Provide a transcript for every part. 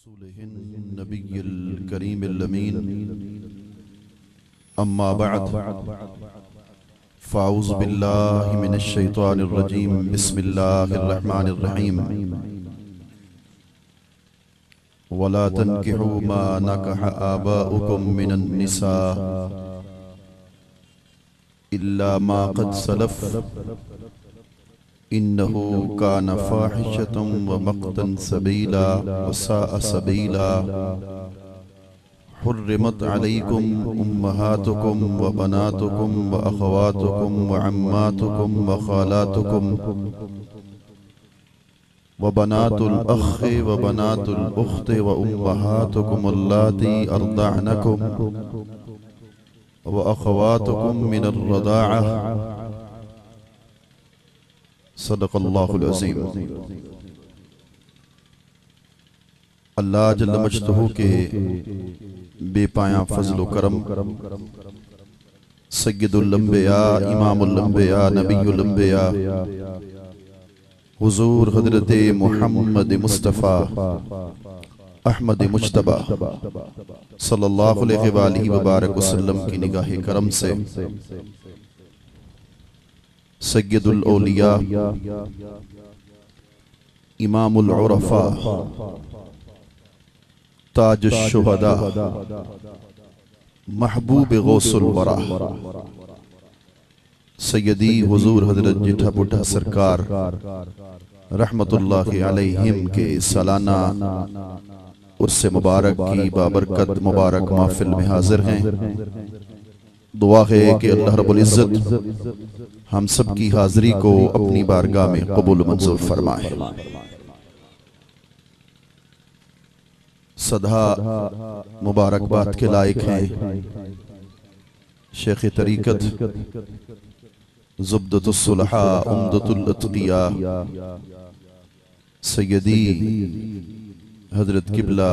रसूलिहिन नबिय्यिल करीमिल अमीन अम्मा बअद फ़अऊज़ु बिल्लाहि मिनश शैतानिर रजीम बिस्मिल्लाहिर रहमानिर रहीम वला तन्किहू मा नकह आबाउकुम मिनन निसा इल्ला मा क़द सलफ इन्नहु कान फ़ाहिशतन व मक़तन सबीला व साअ सबीला हुर्रिमत अलैकुम उम्महातुकुम व बनातुकुम व अख़वातुकुम व अम्मातुकुम व ख़ालातुकुम व बनातुल अख़्ख़ि व बनातुल उख़्ति व उम्महातुकुम अल्लाती अर्दअनकुम व अख़वातुकुम मिनर रदाअह सदक़ल्लाहुल अज़ीम। अल्लाह जल्ल मजदहू के बेपाया फज़्ल व करम, सय्यदुल अंबिया इमामुल अंबिया नबीयुल अंबिया हुज़ूर हज़रत मुहम्मद मुस्तफ़ा अहमद मुज्तबा सल्लल्लाहु अलैहि वसल्लम की निगाह करम से सय्यदुल औलिया इमामुल उरफा ताजुश शुहदा महबूब गौसुल वरा सय्यदी हुजूर हजरत जिठा बुढ़ा सरकार रहमतुल्लाहि अलैहिम के सालाना उर्स मुबारक की बाबरकत मुबारक महफिल में हाजिर हैं। दुआ है कि अल्लाह रब्बुल इज्जत हम सब की हाजिरी को अपनी बारगाह में कबूल मंजूर फरमाए। सदा मुबारकबाद के लायक हैं शेख तरीकत ज़ुब्दतुस सुलहा उम्दतुल अत्क़िया सय्यदी हजरत किबला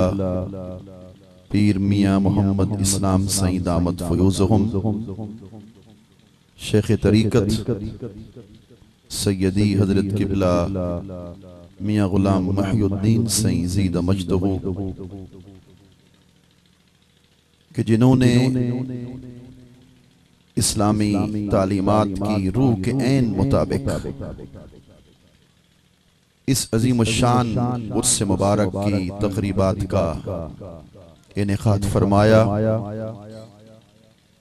पीर मियाँ मोहम्मद इस्लाम सईद दामत फ़यूज़हुम, शेख तरीकत सय्यदी हजरत किबला मियाँ गुलाम महिउद्दीन सईद ज़ीद मजदहू कि जिन्होंने इस्लामी तालीमात की रूह के ऐन मुताबिक इस अजीम शान उर्स मुबारक की तक़रीबात का इनेकाद फरमाया।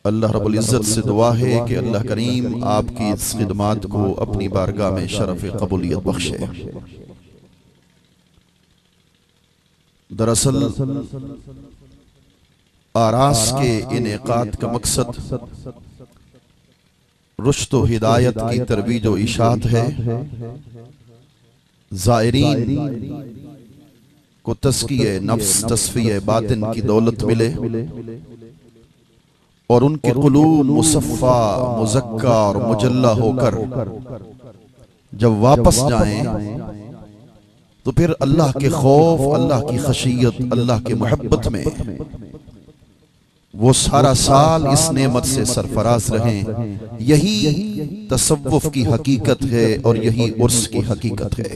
अल्लाह रब्बुल इज्जत से दुआ है कि अल्लाह करीम आपकी इस खिदमात को अपनी बारगाह में शरफ़ कबूलियत बख्शे। दरअसल आरास के इनेकाद का मकसद रुश्द व हिदायत की तरवीज व इशाअत है। ज़ायरीन को तज़किये नफ्स तस्फ़िये बातिन की दौलत मिले और उनके क़ुलूब मुसफ़्फ़ा मुज़क्का और मुजल्ला होकर जब वापस जाएं तो फिर अल्लाह के खौफ, अल्लाह की खशियत, अल्लाह के मोहब्बत में वो सारा साल इस नेमत से सरफराज रहें। यही तसव्वुफ की हकीकत है और यही उर्स की हकीकत है।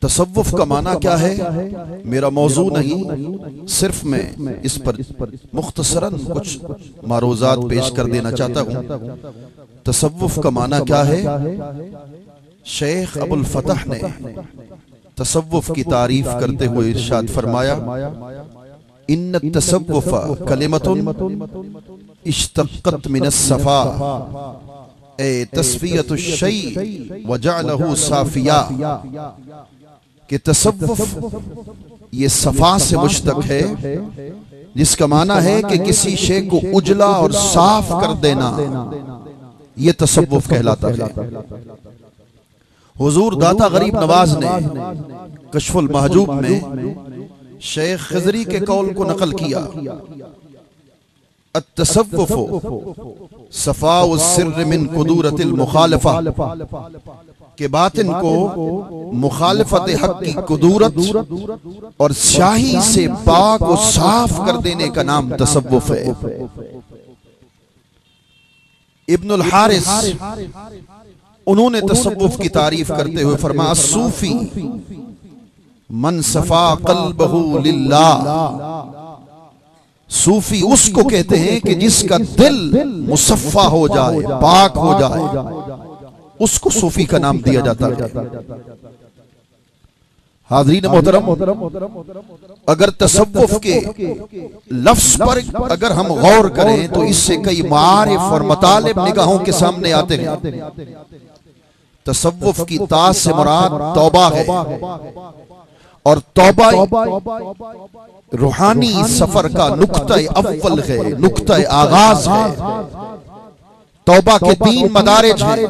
तसव्वुफ का माना क्या है मेरा मौजू नहीं, सिर्फ मैं इस पर मुख्तसरन कुछ मारूज़ात पेश कर देना चाहता हूँ। तसव्वुफ का माना क्या है? शेख अबुल फतह ने तसव्वुफ की तारीफ करते हुए इरशाद फरमाया, इन्न तसव्वुफ कलिमतुन इश्तक़्क़त मिनस सफ़ा ए तस्फ़ियतुश शै व जअलहु साफ़िया, कि तसव्वुफ ये सफ़ा से मुश्तक़ है जिसका माना है कि किसी शे को उजला और साफ कर देना, ये तसव्वुफ कहलाता है। हुजूर दाता गरीब नवाज ने कश्फुल महजूब में शेख खज़री के कौल को नकल किया, अत्तसव्वुफ़ु सफ़ाउ सिर्र मिन कुदूरतिल मुखालिफ़ा, के बातिन को मुखालिफत हक की कुदूरत और शाही से पाक और साफ कर देने का नाम तसव्वुफ है। इब्नुल हारिस उन्होंने तसव्वुफ की तारीफ करते हुए फरमाया सूफी मन सफा कल्बहु लिल्लाह, सूफी उसको कहते हैं कि जिसका दिल मुसफ़ा हो जाए, पाक हो जाए, उसको सूफी का नाम दिया जाता है। हाज़रीन मोहतरम, अगर तसव्वुफ के लफ्ज़ पर अगर हम गौर करें तो इससे कई मारिफ और मतालिब निगाहों के सामने आते हैं। तसव्वुफ की ता से मुराद तौबा है और तौबा रूहानी सफर का नुक्ता अव्वल है, नुक्ता आगाज है। तौबा के 3 मदारिज हैं।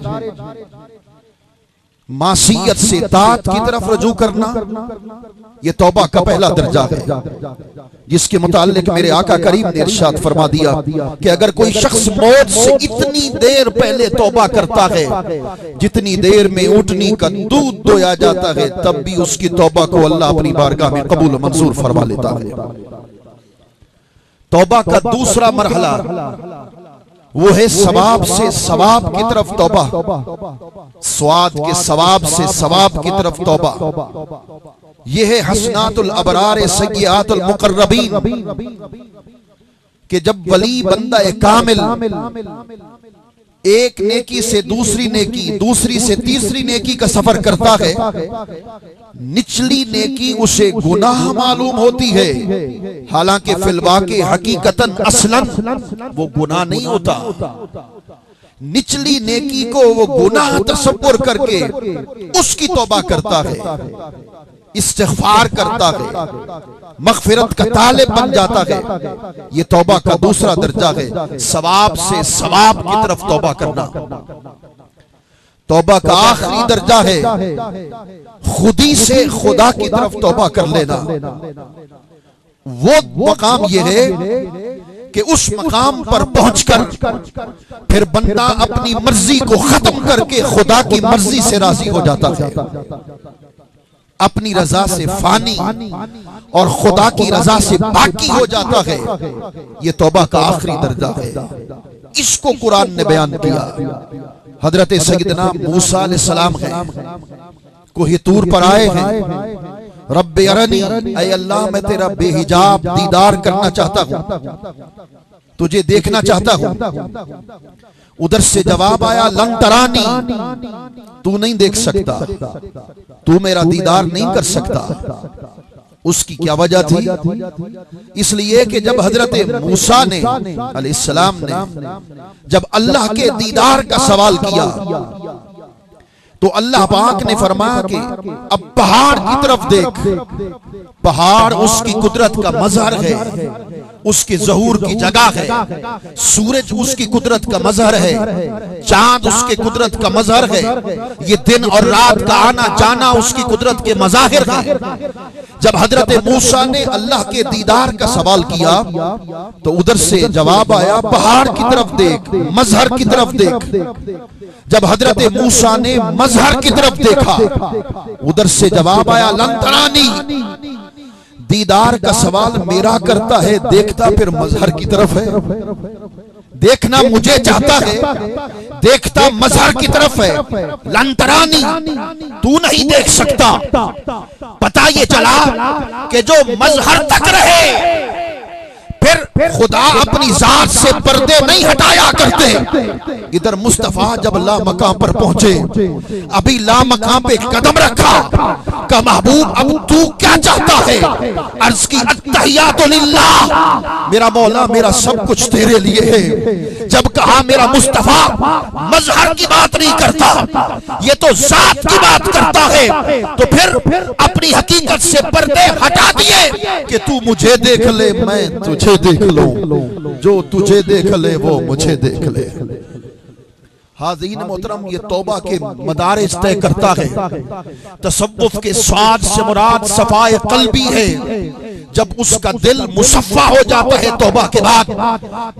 मासियत से तात की तरफ रजू करना, यह तौबा का पहला दर्जा है, जिसके मुताल्लिक मेरे आका करीम ने इरशाद फरमा दिया कि अगर कोई शख्स मौत से इतनी देर पहले तौबा करता है जितनी देर में ऊँटनी का दूध दोया जाता है, तब भी उसकी तौबा को अल्लाह अपनी बारगाह में कबूल मंजूर फरमा लेता है। तौबा का दूसरा मरहला वो है सवाब से सवाब की तरफ तौबा, स्वाद के सवाब से सवाब की तरफ तौबा। यह है हसनातुल अबरार सय्यातुल मुकर्रबीन, कि जब वली बंदा कामिल एक नेकी से दूसरी नेकी, दूसरी से तीसरी नेकी का सफर करता है, निचली नेकी उसे गुनाह मालूम होती है, हालांकि फिलवाके हकीकतन असलन वो गुनाह नहीं होता। निचली नेकी को वो गुनाह तसव्वुर करके उसकी तौबा करता है, इस्तिग़फ़ार करता है, मग़फ़िरत का तालिब बन जाता है। ये तौबा का दूसरा दर्जा है, सवाब से सवाब की तरफ तौबा करना। तौबा का आखिरी दर्जा है खुदी से खुदा की तरफ तौबा कर लेना। वो मकाम ये है कि उस मकाम पर पहुंचकर फिर बंदा अपनी मर्जी को खत्म करके खुदा की मर्जी से राजी हो जाता है, अपनी रजा से फानी और खुदा की रजा से बाकी हो जाता है। यह तौबा का आखिरी दर्जा है। इसको कुरान ने बयान किया। हजरत सैयदना मूसा अलैहिस्सलाम है, कोहे तूर पर आए हैं, रब्बे अरनी, ऐ अल्लाह मैं तेरा बेहिजाब दीदार करना चाहता हूं, तुझे देखना चाहता हूं। उधर से जवाब आया लन तरानी, तू नहीं देख सकता, तू मेरा दीदार नहीं कर सकता। उसकी क्या वजह थी? इसलिए कि जब हजरत मूसा ने अलैहिस्सलाम ने जब अल्लाह के दीदार का सवाल किया तो अल्लाह पाक ने फरमाया कि अब पहाड़ की तरफ देख, पहाड़ उसकी कुदरत का मजहर है, उसके ज़हूर की जगह है, सूरज उसकी कुदरत का मजहर है, चांद उसके कुदरत का मजहर है, ये दिन और रात का आना जाना उसकी कुदरत के मज़ाहिर है। जब हजरत मूसा ने अल्लाह के दीदार का सवाल किया तो उधर से जवाब आया पहाड़ की तरफ देख, मजहर की तरफ देख। जब हजरत मूसा ने मजहर की तरफ देखा उधर से जवाब आया लन तरानी, दीदार का सवाल मेरा करता है, देखता फिर मजहर की तरफ है। देखना मुझे चाहता है, देखता मजहर की तरफ है। लन तरानी, तू नहीं देख सकता। पता ये चला कि जो मजहर तक रहे फिर खुदा अपनी जात से पर्दे नहीं हटाया करते। इधर मुस्तफा जब ला मकाम पर पहुंचे, अभी ला मकाम पे कदम रखा, का महबूब अब तू क्या चाहता है? अर्ज की अत्तहियातु लिल्लाह, मेरा मौला मेरा सब कुछ तेरे लिए है। जब कहा मेरा मुस्तफा मजहर की बात नहीं करता, ये तो जात की बात करता है, तो फिर अपनी हकीकत से पर्दे हटा दिए कि तू मुझे देख ले, मैं तुझे देख लो, जो तुझे देख ले वो मुझे देख ले। हाज़रीन मोहतरम, ये तौबा के मदारिज तय करता है। तसव्वुफ के स्वाद से मुराद सफाए कल्बी है, जब उसका दिल मुसफ़्फ़ा हो जाता है तौबा के बाद,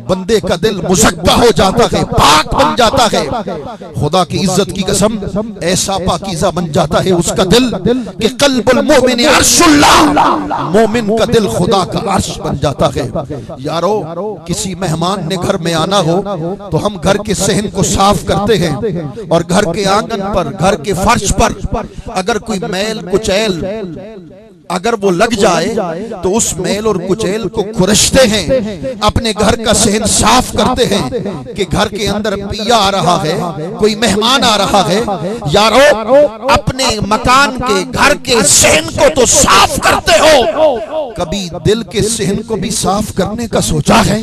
बंदे का दिल मुज़क्का हो जाता है, पाक बन जाता है। खुदा की इज्जत की कसम, ऐसा पाकीज़ा बन जाता है उसका दिल कि क़ल्बुल मोमिन अर्शुल्लाह, मोमिन का दिल खुदा का अर्श बन जाता है। यारो, किसी मेहमान ने घर में आना हो तो हम घर के सहन को साफ करते हैं, और घर के आंगन पर, घर के फर्श पर अगर कोई मैल कुचैल अगर वो लग जाए तो उस मैल और कुचैल को खुरचते हैं, अपने घर का सहन साफ करते हैं कि घर के अंदर पिया आ रहा है, कोई मेहमान आ रहा है। यारो, अपने मकान के, घर के सहन को तो साफ करते हो, कभी दिल के सहन को भी साफ करने का सोचा है?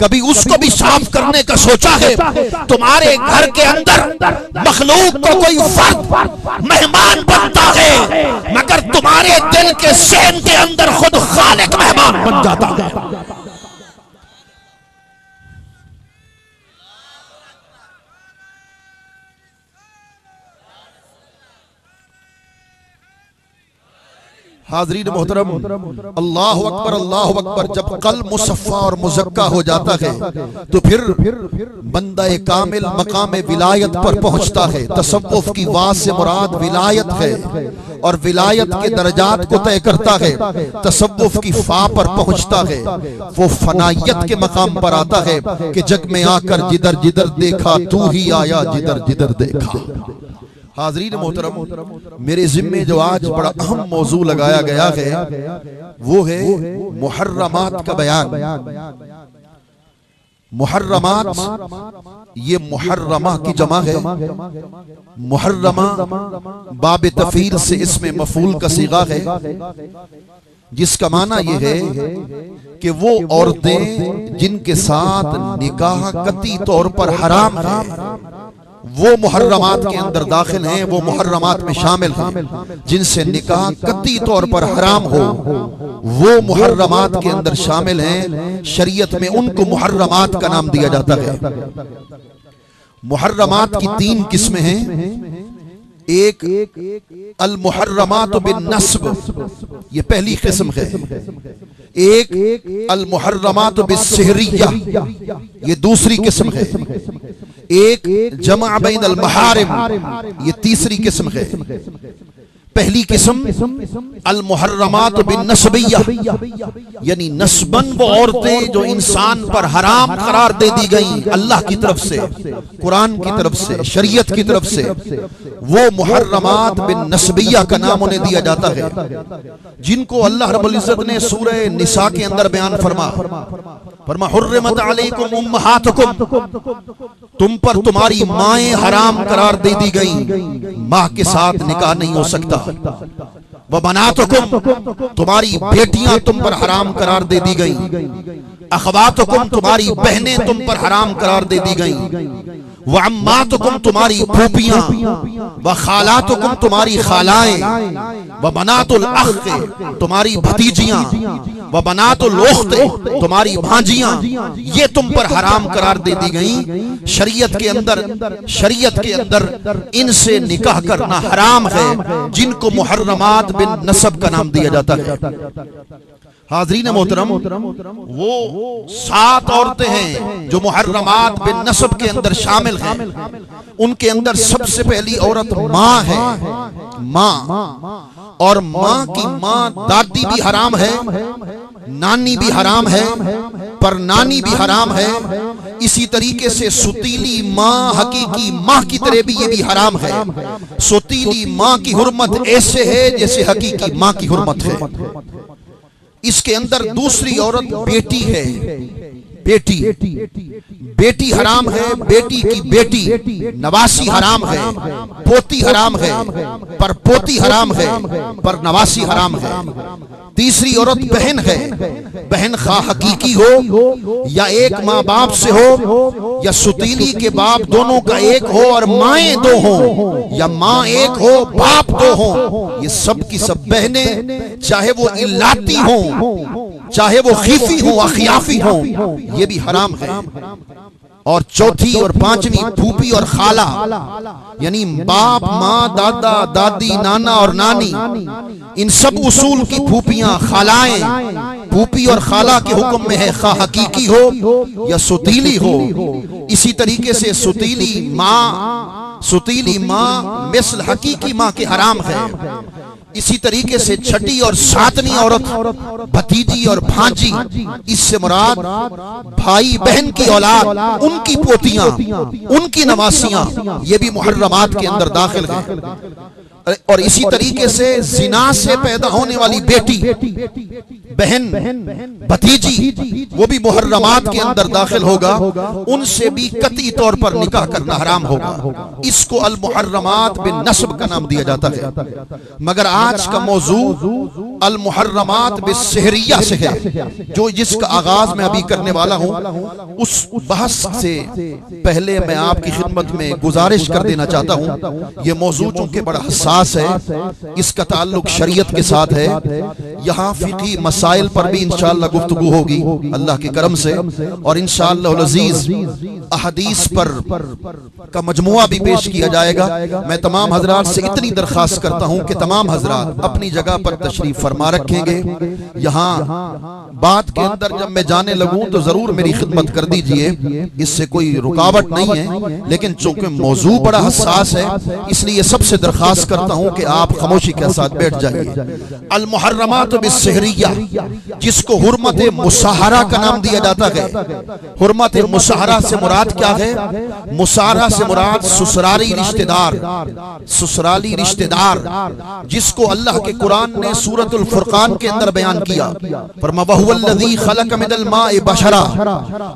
कभी उसको भी साफ करने का सोचा है? तुम्हारे घर के अंदर मखलूक को कोई फर्द मेहमान बनता है, मगर तुम्हारे दिल के सहन के अंदर खुद खालिक मेहमान बन जाता है। हाज़रीन मोहतरम, अल्लाहु अकबर, अल्लाहु अकबर। जब कल्ब मुसफ़्फ़ा और मुज़क्का हो जाता है तो फिर बंदा कामिल मकाम विलायत पर पहुंचता है। तसव्वुफ़ की वाह से मुराद विलायत है, और विलायत के दर्जात को तय करता है। तसव्वुफ़ की फा पर पहुंचता है, वो फनायत के मकाम पर आता है कि जग में आकर जिधर जिधर देखा तू ही आया, जिधर जिधर देखा। हाज़रीन मोहतरम, मेरे जिम्मे जो आज बड़ा अहम मौजू लगाया गया है वो है मुहर्रमात का बयान। मुहर्रमात, ये मुहर्रमा की जमा है। मुहर्रमा बाब तफील से इसमें मफूल का सीगा है, जिसका माना यह है कि वो औरतें जिनके साथ निकाह कती तौर पर हराम है, वो मुहर्रमात के अंदर दाखिल हैं, वो मुहर्रमात में शामिल हैं। जिनसे निकाह कती तौर पर हराम हो वो मुहर्रमात के अंदर शामिल हैं। शरीयत में उनको मुहर्रमात का नाम दिया जाता है। मुहर्रमात की 3 किस्में हैं। एक अल मुहर्रमात बिन नस्ब, ये पहली किस्म है। एक अल मुहर्रमात बिस्सिहरिया, ये दूसरी किस्म है। एक जमा बैन अल महारिम, ये तीसरी किस्म है। पहली किस्म अल मुहर्रमात बिन नस्बिया, यानी नस्बन वो औरतें जो इंसान पर हराम करार दे दी गई अल्लाह की तरफ से, कुरान की तरफ से, शरीयत की तरफ से, वो मुहर्रमात बिन नस्बिया का नाम उन्हें दिया जाता है, जिनको अल्लाह रब्बुल इज्जत ने सूरह निसा के अंदर बयान फरमा हुर्रिमत अलैकुम उम्महातुकुम, तुम पर तुम्हारी माएं हराम करार दे दी गई, माँ के साथ निकाह नहीं हो सकता। व बनातुकुम, तुम्हारी बेटियां तुम पर हराम करार दे दी गई। अखवातुकुम, तुम्हारी बहनें तुम पर हराम करार दे दी गई। व अम्मातुकुम, तुम्हारी फूफियां। व खालातुकुम, तुम्हारी खालाएं। व बनातुल अख, तुम्हारी भतीजियां। व बनातुल उख्त, तुम्हारी भांजियां। ये तुम पर हराम करार दे दी गई। शरीयत के अंदर इनसे निकाह करना हराम है, जिनको मुहर्रमात बिन नसब का नाम दिया जाता है। हाज़रीन मोहतरम, वो 7 औरतें हैं जो मुहर्रमात बिन नसब के अंदर शामिल हैं। उनके अंदर सबसे पहली औरत माँ है। माँ, और माँ की माँ दादी भी हराम है, नानी भी हराम है, पर नानी भी हराम है। इसी तरीके से सुतीली माँ हकीकी माँ की तरह भी ये भी हराम है। सुतीली माँ की हुर्मत ऐसे है जैसे हकीकी माँ की हुर्मत है। इसके अंदर दूसरी औरत बेटी है। बेटी हराम है, बेटी की बेटी। नवासी हराम है, पोती हराम है, पर पोती हराम है, पर नवासी हराम है। तीसरी औरत बहन है। बहन खा हकीकी हो या एक माँ बाप से हो, या सुतीली के बाप दोनों का एक हो और माएँ 2 हो, या माँ एक हो बाप 2 हो, ये सब की सब बहनें, चाहे वो इल्लाती हो, चाहे वो खीफी हो, अखियाफी हो, ये भी हराम है। और चौथी और पांचवी फूफी और खाला, यानी बाप, माँ, दादा, दादी, नाना और नानी, इन सब उसूल की फूफियां, खालाएं, फूफी और खाला के हुक्म में है, खा हकीकी हो या सुतीली हो। इसी तरीके से सुतीली माँ मिसल हकीकी माँ के हराम है। इसी तरीके से छठी और सातवीं औरत भतीजी और भांजी, इससे मुराद भाई बहन की औलाद, उनकी पोतियां, उनकी नवासियां, ये भी मुहर्रमात के अंदर दाखिल है। और इसी तरीके से जिना से पैदा होने वाली बेटी, बहन, भतीजी, वो भी मुहर्रमात के अंदर दाखिल होगा। उनसे भी कतई तौर पर निकाह करना हराम होगा। इसको अल मुहर्रमात बिन नस्ब का नाम दिया जाता है। मगर आज का मौजू अल मुहर्रमात बिन सहरिया से है, जो जिसका आगाज मैं अभी करने वाला हूं। उस बहस से पहले मैं आपकी खिदमत में गुजारिश कर देना चाहता हूं, यह मौजू चूंकि बड़ा हसास है, इसका ताल्लुक शरीयत के साथ है। यहाँ फिकी मसाइल पर भी इंशाअल्लाह गुफ्तगू होगी अल्लाह के करम से, और इंशाअल्लाह अज़ीज अहदीस पर का मजमुआ भी पेश किया जाएगा। मैं तमाम हजरात से इतनी दरख्वास्त करता हूँ कि तमाम हजरात अपनी जगह पर तशरीफ फरमा रखेंगे। यहाँ बात के अंदर जब मैं जाने लगूं तो जरूर मेरी खिदमत कर दीजिए, इससे कोई रुकावट नहीं है। लेकिन चूंकि मौजू बड़ा हसास है, इसलिए सबसे दरख्वास्त करता हूं कि आप खामोशी के साथ बैठ जाइए। अल मुहर्रमात बिस्सहरिया, जिसको हुर्मत मुसाहरा का नाम दिया जाता है। हुर्मत मुसाहरा से मुराद क्या है? मुसाहरा से मुराद ससुराली रिश्तेदार, ससुराली रिश्तेदार, जिसको अल्लाह के कुरान ने सूरतुल फुरकान के अंदर बयान किया। फरमा वहुवल्लज़ी खलक़ मिनल माइ बशरा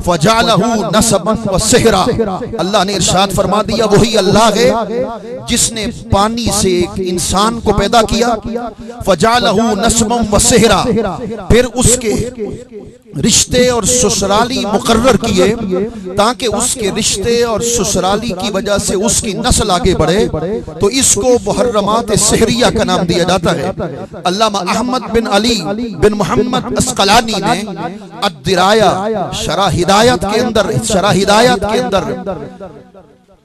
फजअलहु नसबन व सिहरा। अल्लाह ने इरशाद फरमा दिया, वही अल्लाह है जिसने पानी से एक इंसान को पैदा किया, फजअलहु नसबन व सिहरा, फिर उसके रिश्ते और ससुराली मुकर्रर किए ताकि उसके रिश्ते और ससुराली की वजह से उसकी नस्ल आगे बढ़े। तो इसको मुहर्रमात सहरिया का नाम दिया जाता है। अल्लामा अहमद बिन अली बिन मोहम्मद अस्कलानी ने अद्दिराया शरह हिदायत के अंदर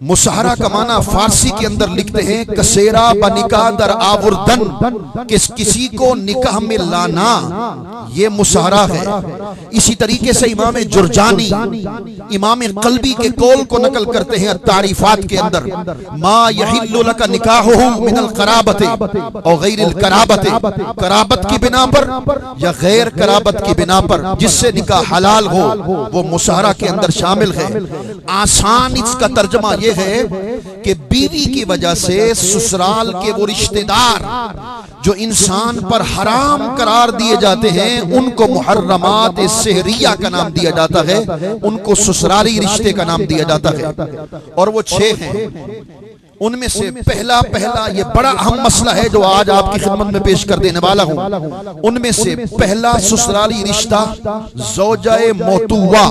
मुसाहरा का माना फारसी के अंदर लिखते हैं कसेरा बनिका दर आवर्दन, किसी को निकाह में लाना, ये मुसाहरा है। इसी तरीके से इमाम जुरजानी इमाम कल्बी के कौल को नकल करते हैं तारीफात के अंदर, मा यहिल्लु लका निकाहुहु मिनल कराबते और गैरिल कराबते, कराबत की बिना पर या गैर कराबत की बिना पर जिससे निकाह हलाल हो, वो मुसाहरा के अंदर शामिल है। आसान इसका तर्जमा ये है कि बीवी की वजह से ससुराल के वो रिश्तेदार जो इंसान पर हराम करार दिए जाते हैं, उनको मुहर्रमात सहरिया का नाम दिया जाता है, उनको ससुराली रिश्ते का नाम दिया जाता है। और वो 6 हैं। उनमें से पहला ये बड़ा अहम मसला है जो आज आपकी खिदमत में पेश कर देने वाला हूं। उनमें से पहला ससुराली रिश्ता ज़ौजाए मौतूवा,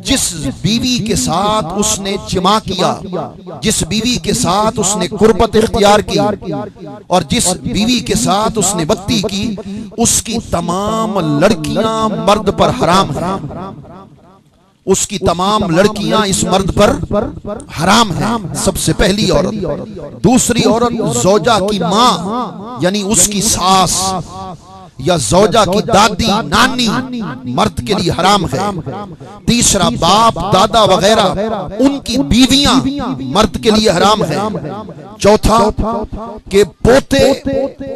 जिस बीवी के साथ उसने जिमा किया, जिस बीवी के साथ उसने कुर्बत इख्तियार की और जिस बीवी के साथ उसने बत्ती की, उसकी तमाम लड़कियां मर्द पर हराम है। उसकी तमाम लड़कियां इस मर्द पर हराम हैं। सबसे पहली औरत। दूसरी औरत ज़ौजा की माँ यानी उसकी सास या ज़ौजा की दादी नानी मर्द के लिए हराम है। तीसरा बाप दादा वगैरह उनकी बीवियां मर्द के लिए हराम है। चौथा के पोते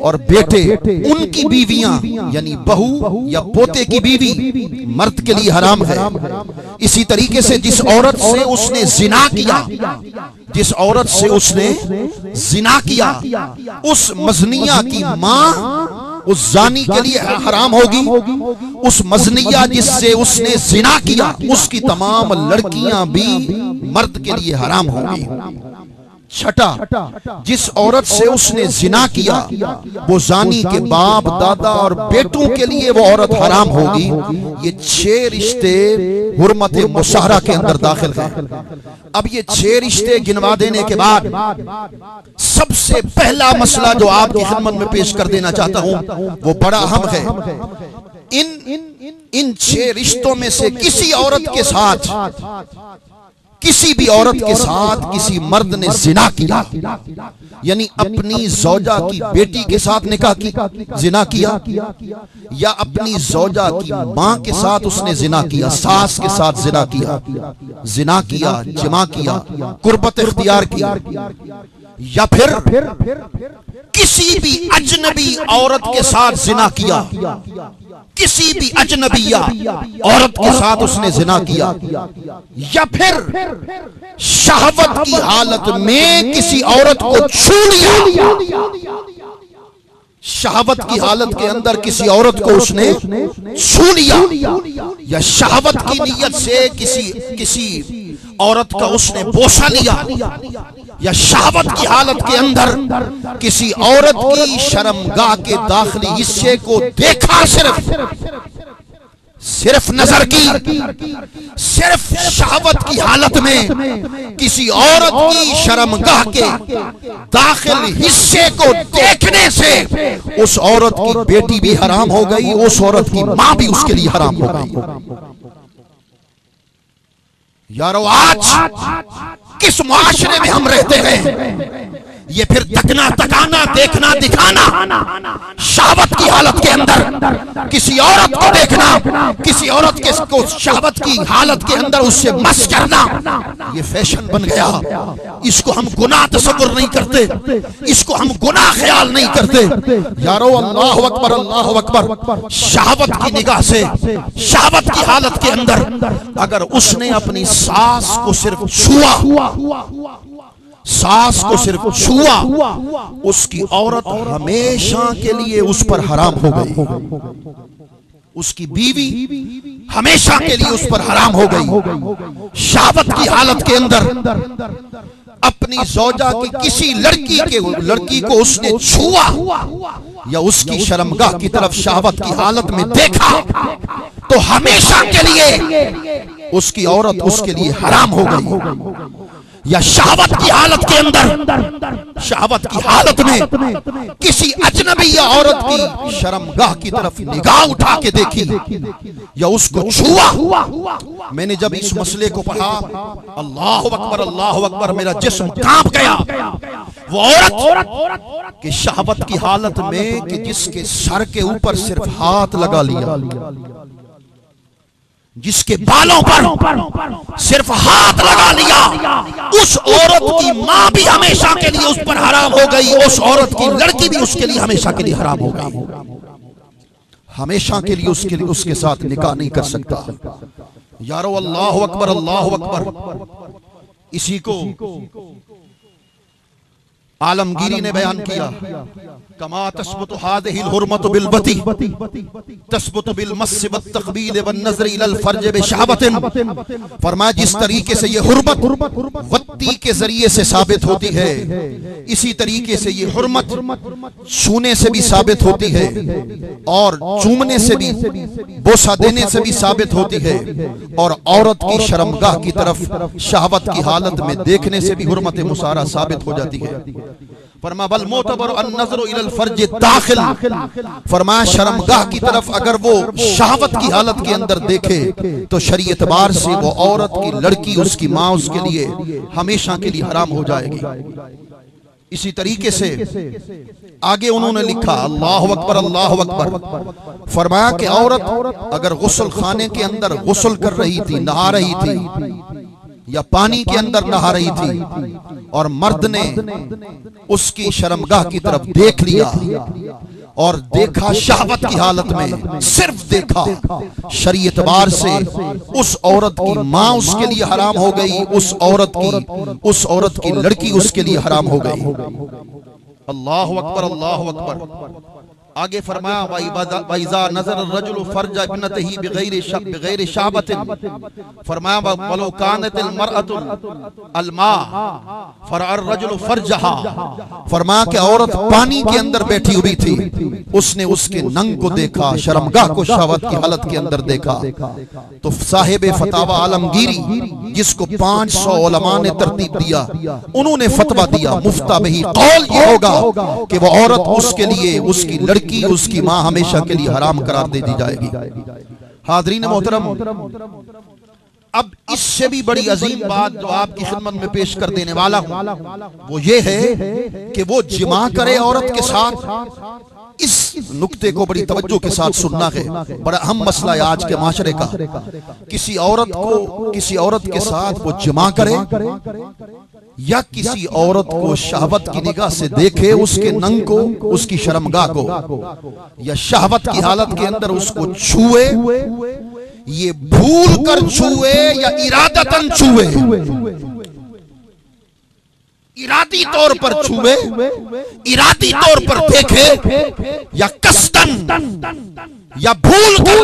और बेटे उनकी बीवियां यानी बहू या पोते की बीवी मर्द के लिए हराम है। इसी तरीके से जिस औरत से उसने जिना किया, जिस औरत से उसने जिना किया, उस मजनिया की माँ उस जानी के लिए हराम होगी। उस मजनिया जिससे उसने जिना किया, उसकी तमाम लड़कियां भी मर्द के लिए हराम होंगी। छठा, जिस औरत से उसने जिना किया वो जानी के बाप दादा और बेटों के लिए वो औरत हराम होगी। ये 6 रिश्ते हुर्मत मुसाहरा के अंदर दाखिल हैं। अब ये 6 रिश्ते गिनवा देने के बाद सबसे पहला मसला जो आपकी खिदमत में पेश कर देना चाहता हूं वो बड़ा अहम है। इन 6 रिश्तों में से किसी औरत के साथ किसी भी औरत के साथ किसी मर्द ने जिना किया, यानी अपनी जौजा की बेटी के साथ निकाह की जिना किया, या अपनी जौजा की मां के साथ उसने जिना किया, सास के साथ जिना किया, जिमा किया, कुर्बत इख्तियार की, या फिर किसी भी अजनबी औरत के साथ जिना किया, किसी भी अजनबिया औरत के साथ उसने जिना किया, या फिर शहवत की हालत में किसी औरत को छू लिया, शहवत की हालत के अंदर किसी औरत को उसने छू लिया, या शहवत की नीयत से किसी औरत का उसने बोसा लिया, या शहवत की हालत के अंदर किसी औरत की शर्मगाह के दाखिली हिस्से को देखा, सिर्फ नजर की, सिर्फ शहवत की हालत में किसी औरत की शर्मगाह के दाखिल हिस्से को देखने से उस औरत की बेटी भी हराम हो गई, उस औरत की मां भी उसके लिए हराम हो गई। यारो आज किस मुआशरे में हम रहते हैं, ये फिर तकना तकाना, देखना दिखाना, शहवत की हालत के अंदर किसी औरत को देखना, किसी औरत के को शहवत की हालत के अंदर उससे मस करना, ये फैशन बन गया। इसको हम गुनाह तसव्वुर नहीं करते, इसको हम गुनाह ख्याल नहीं करते। यारो अल्लाहु अकबर, अल्लाहु अकबर। शहवत की निगाह से, शहवत की हालत के अंदर अगर उसने अपनी सास को सिर्फ छुआ, सास को सिर्फ छुआ, उसकी औरत हमेशा के लिए उस पर हराम हो गई, उसकी बीवी हमेशा के लिए उस पर हराम हो गई। शहवत की हालत के अंदर अपनी जौजा की किसी लड़की को उसने छुआ या उसकी शर्मगाह की तरफ शहवत की हालत में देखा, तो हमेशा के लिए उसकी औरत उसके लिए हराम हो गई। या शहवत की हालत के अंदर, शहवत की हालत में किसी अजनबी या औरत की शर्मगाह की तरफ निगाह उठा के देखी या उसको छुआ। मैंने जब इस मसले को पढ़ा, अल्लाहु अकबर, अल्लाहु अकबर, मेरा जिस्म कांप गया। वो औरत की शहवत की हालत में कि जिसके सर के ऊपर सिर्फ हाथ लगा लिया, जिसके बालों पर सिर्फ हाथ लगा लिया, उस औरत की मां भी हमेशा के लिए उस पर हराम हो गई, उस औरत की लड़की भी उसके लिए हमेशा के लिए हराम हो गई। हमेशा के लिए उसके साथ निकाह नहीं कर सकता। यारो अल्लाहु अकबर, अल्लाहु अकबर। इसी को आलमगीरी ने बयान किया, कमा तस्बुतु हादिहिल हुर्मतु बिल बती तस्बुतु बिल मस्स व तक़बील व नज़र इलल फर्ज बिशहवतिन। फरमाया जिस तरीके से ये हुर्मत वत्ती के जरिए से साबित होती है, इसी तरीके से ये हुर्मत छूने से भी साबित होती है और चूमने से भी, बोसा देने से भी साबित होती है, और औरत की शर्मगाह की तरफ शहवत की हालत में देखने से भी हुर्मत मुसारा साबित हो जाती है। फरमाया बल मोतबर अन नज़रु इलल फर्ज दाखिल। फरमाया शर्मगाह की तरफ अगर वो शहवत की हालत के अंदर देखे तो शरीयत एतबार से वो औरत की लड़की, उसकी माँ उसके लिए हमेशा के लिए हराम हो जाएगी। इसी तरीके से आगे उन्होंने लिखा, अल्लाहु अकबर, अल्लाहु अकबर। फरमाया कि औरत अगर गुस्ल खाने के अंदर गुस्ल कर रही थी, नहा रही थी या पानी के अंदर नहा रही थी और मर्द ने उसकी शर्मगाह की तरफ देख लिया और देखा शहवत की हालत में, सिर्फ देखा, शरीयत एतबार से उस औरत की मां उसके लिए हराम हो गई, उस औरत की लड़की उसके लिए हराम हो गई। अल्लाहु अकबर, अल्लाहु अकबर। आगे फरमाया वइज़ा नज़र रजुल फर्ज इब्नतिही बिगैर शहवतिन। फरमाया वलो कानतिल मरअतु अलमा फरअर रजुल फर्जहा। फरमाया कि औरत पानी के अंदर बैठी हुई थी, उसने उसके नंग को देखा, शर्मगाह को शहवत की हालत के अंदर देखा, तो साहिब फतावा आलमगीरी जिसको 500 उलमा ने तरतीब दिया, उन्होंने फतवा दिया, मुफ्ता बही कौल ये होगा कि वो औरत उसके लिए, उसकी लड़की, उसकी मां हमेशा के लिए हराम करार दे दी जाएगी। हाज़रीन मोहतरम, अब इससे भी बड़ी अजीम बात जो आपकी खिदमत में पेश कर देने वाला हूं वो ये है कि वो जिमा करे औरत के साथ। इस नुक्ते को बड़ी तवज्जो के साथ सुनना है, बड़ा अहम मसला है आज के माशरे का। किसी औरत के साथ वो जिमा करे या किसी औरत को शहवत की निगाह से देखे, उसके नंग को, उसकी शर्मगाह को, या शहवत की हालत के अंदर उसको छुए, ये भूल कर छुए या इरादतन छुए, इरादी तौर पर छुए, इरादी तौर पर देखे, या कसदन या भूल कर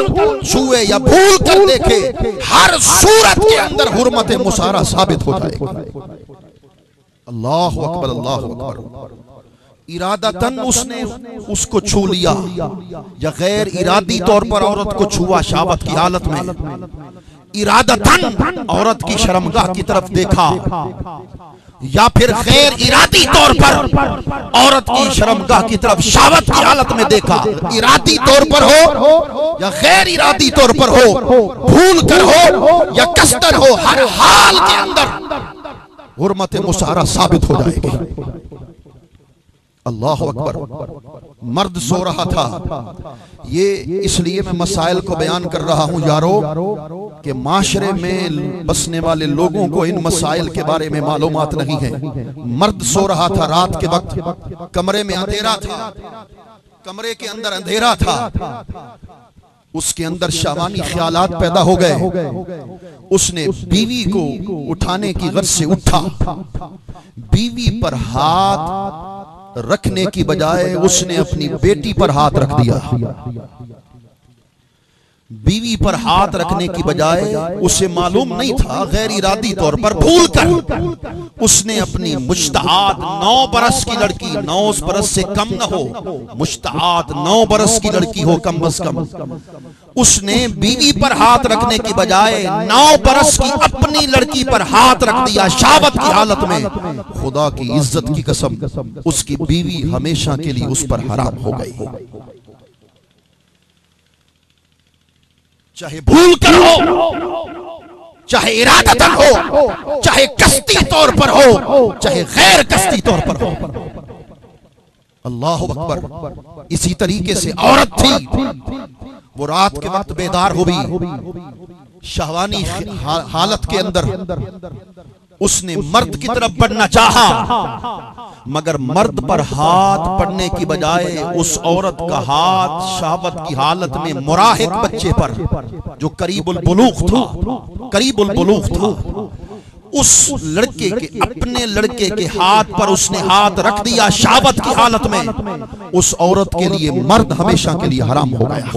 छुए या भूल कर देखे, हर सूरत के अंदर हुर्मत मुसारा साबित हो जाएगी। अल्लाहु अकबर, अल्लाहु अकबर। इरादतन उसने उसको छू लिया या गैर इरादी तौर पर औरत को छुआ शहावत की हालत में, इरादतन औरत की शर्मगाह की तरफ देखा, या फिर गैर इरादी तौर पर औरत की शर्मगाह की तरफ शहावत की हालत में देखा, इरादी तौर पर हो या गैर इरादी तौर पर हो, भूल कर हो या कसदन हो, हर हाल के अंदर हुर्मत मुसारा साबित हो जाएगी। अल्लाह अकबर। मर्द सो रहा था, ये इसलिए मैं मसाइल को बयान कर रहा हूं यारो कि माशरे में बसने वाले लोगों को इन मसाइल के बारे में मालूमात नहीं है। मर्द सो रहा था रात के वक्त, कमरे में अंधेरा था, कमरे के अंदर अंधेरा था, उसके अंदर शहवानी ख्यालात पैदा हो गए। उसने बीवी को उठाने की गर्ज से उठा, बीवी पर हाथ रखने की बजाय उसने अपनी बेटी पर हाथ रख दिया। बीवी पर हाथ रखने की बजाय उसे मालूम नहीं था, गैर इरादी तौर पर भूल कर उसने अपनी मुश्तहात 9 बरस की लड़की, 9 बरस से कम न हो, मुश्तहात 9 बरस की लड़की हो कम बस कम, उसने बीवी पर हाथ रखने की बजाय 9 बरस की अपनी लड़की पर हाथ रख दिया शहावत की हालत में। खुदा की इज्जत की कसम, उसकी बीवी हमेशा के लिए उस पर हराम हो गई। चाहे भूल कर हो, चाहे इरादतन हो, चाहे कस्ती तौर पर हो, चाहे गैर कस्ती तौर पर हो। अल्लाह अकबर। इसी तरीके से औरत थी, वो रात के वक्त बेदार हुई, शहवानी हालत के अंदर उसने मर्द की तरफ बढ़ना चाहा, मगर मर्द पर हाथ पड़ने की बजाय उस औरत का हाथ शहावत की हालत में मुराहिक बच्चे पर, जो करीबुल बुलूग था, करीबुल बुलूग था, उस लड़के के, अपने लड़के के हाथ पर उसने हाथ रख दिया शहावत की हालत में। उस औरत के लिए मर्द हमेशा के लिए हराम हो गया,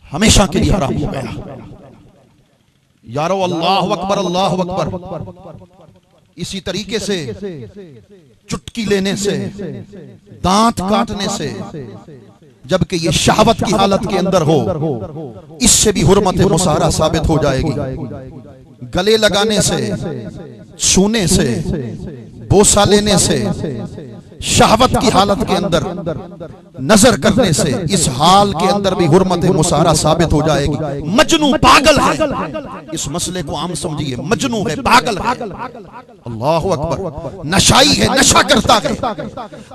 हमेशा के लिए हराम हो गया। यारो अल्लाह अकबर, अल्लाह अकबर। इसी तरीके से चुटकी लेने से, दांत काटने से, जबकि ये शहावत की हालत के अंदर हो, इससे भी हुर्मत मुसारा साबित हो जाएगी। गले लगाने से, छूने से, बोसा लेने से, शहावत की हालत के अंदर नजर करने से, इस हाल के अंदर भी हुर्मत मुसारा साबित हो जाएगी। मजनू पागल है, इस मसले को आम समझिए, मजनू है, पागल है। अल्लाह अकबर। नशाई है, नशा करता है,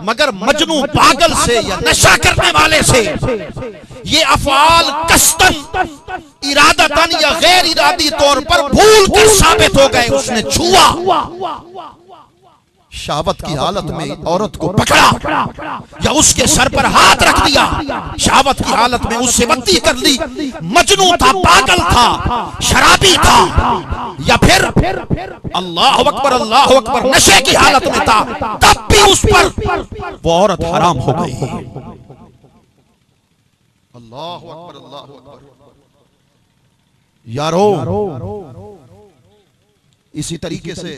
मगर मजनू पागल से या नशा करने वाले से ये अफआल कस्तन, इरादतन या गैर इरादी तौर पर भूल कर साबित हो गए। उसने छुआ, शहावत की हालत में औरत को पकड़ा या उसके सर पर हाथ रख दिया, शहावत की हालत में उससे बत्ती कर ली, मजनू था, पागल था, शराबी था, या फिर अल्लाह अकबर, अल्लाह अकबर, नशे की हालत में था, तब भी उस पर वो औरत हराम हो गई। अल्लाह अकबर, अल्लाह अकबर। यारो इसी तरीके से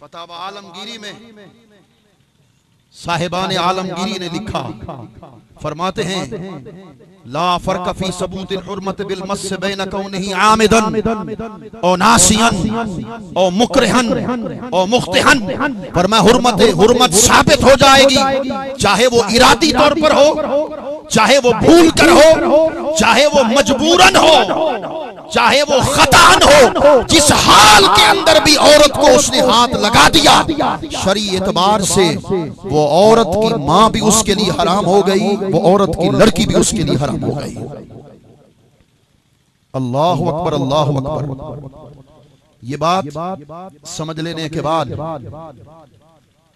फतावा आलमगीरी में साहिबान आलमगीरी ने लिखा, फरमाते हैं ला फर्क फी सबूतिल हुर्मत बिल मस बैन कौनिही आमिदन औ नासियन औ मुकरहन औ मुख्तिहन। फरमाया हुर्मत साबित हो जाएगी, चाहे वो इरादी तौर पर हो, चाहे वो भूल कर हो, चाहे वो मजबूरन हो, चाहे वो खतान हो, जिस हाल के अंदर भी औरत को उसने हाथ लगा दिया, शरई एतबार से वो औरत की मां भी उसके लिए हराम हो गई, वो औरत की लड़की भी उसके लिए हराम हो गई। अल्लाहु अकबर, अल्लाहु अकबर। ये बात समझ लेने के बाद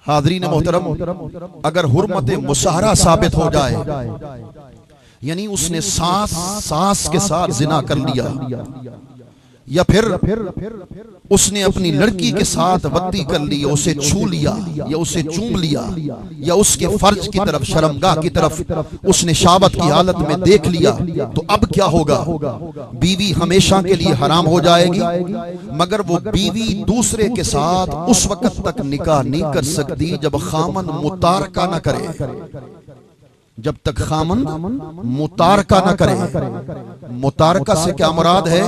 हाज़रीन मोहतरम, अगर हुर्मत मुसाहरा साबित हो जाए, यानी उसने सास के साथ जिना कर लिया, या फिर उसने अपनी लड़की के साथ बत्ती कर ली, उसे छू लिया या उसे चूम लिया, या उसके फर्ज की तरफ, शर्मगाह की तरफ उसने शाबत की हालत में देख लिया, तो अब क्या होगा? बीवी हमेशा के लिए हराम हो जाएगी, मगर वो बीवी दूसरे के साथ उस वक्त तक निकाह नहीं कर सकती जब खामन मुतारका न करे, जब तक खामन मुतारका न करे। मुतारका से क्या मुराद है?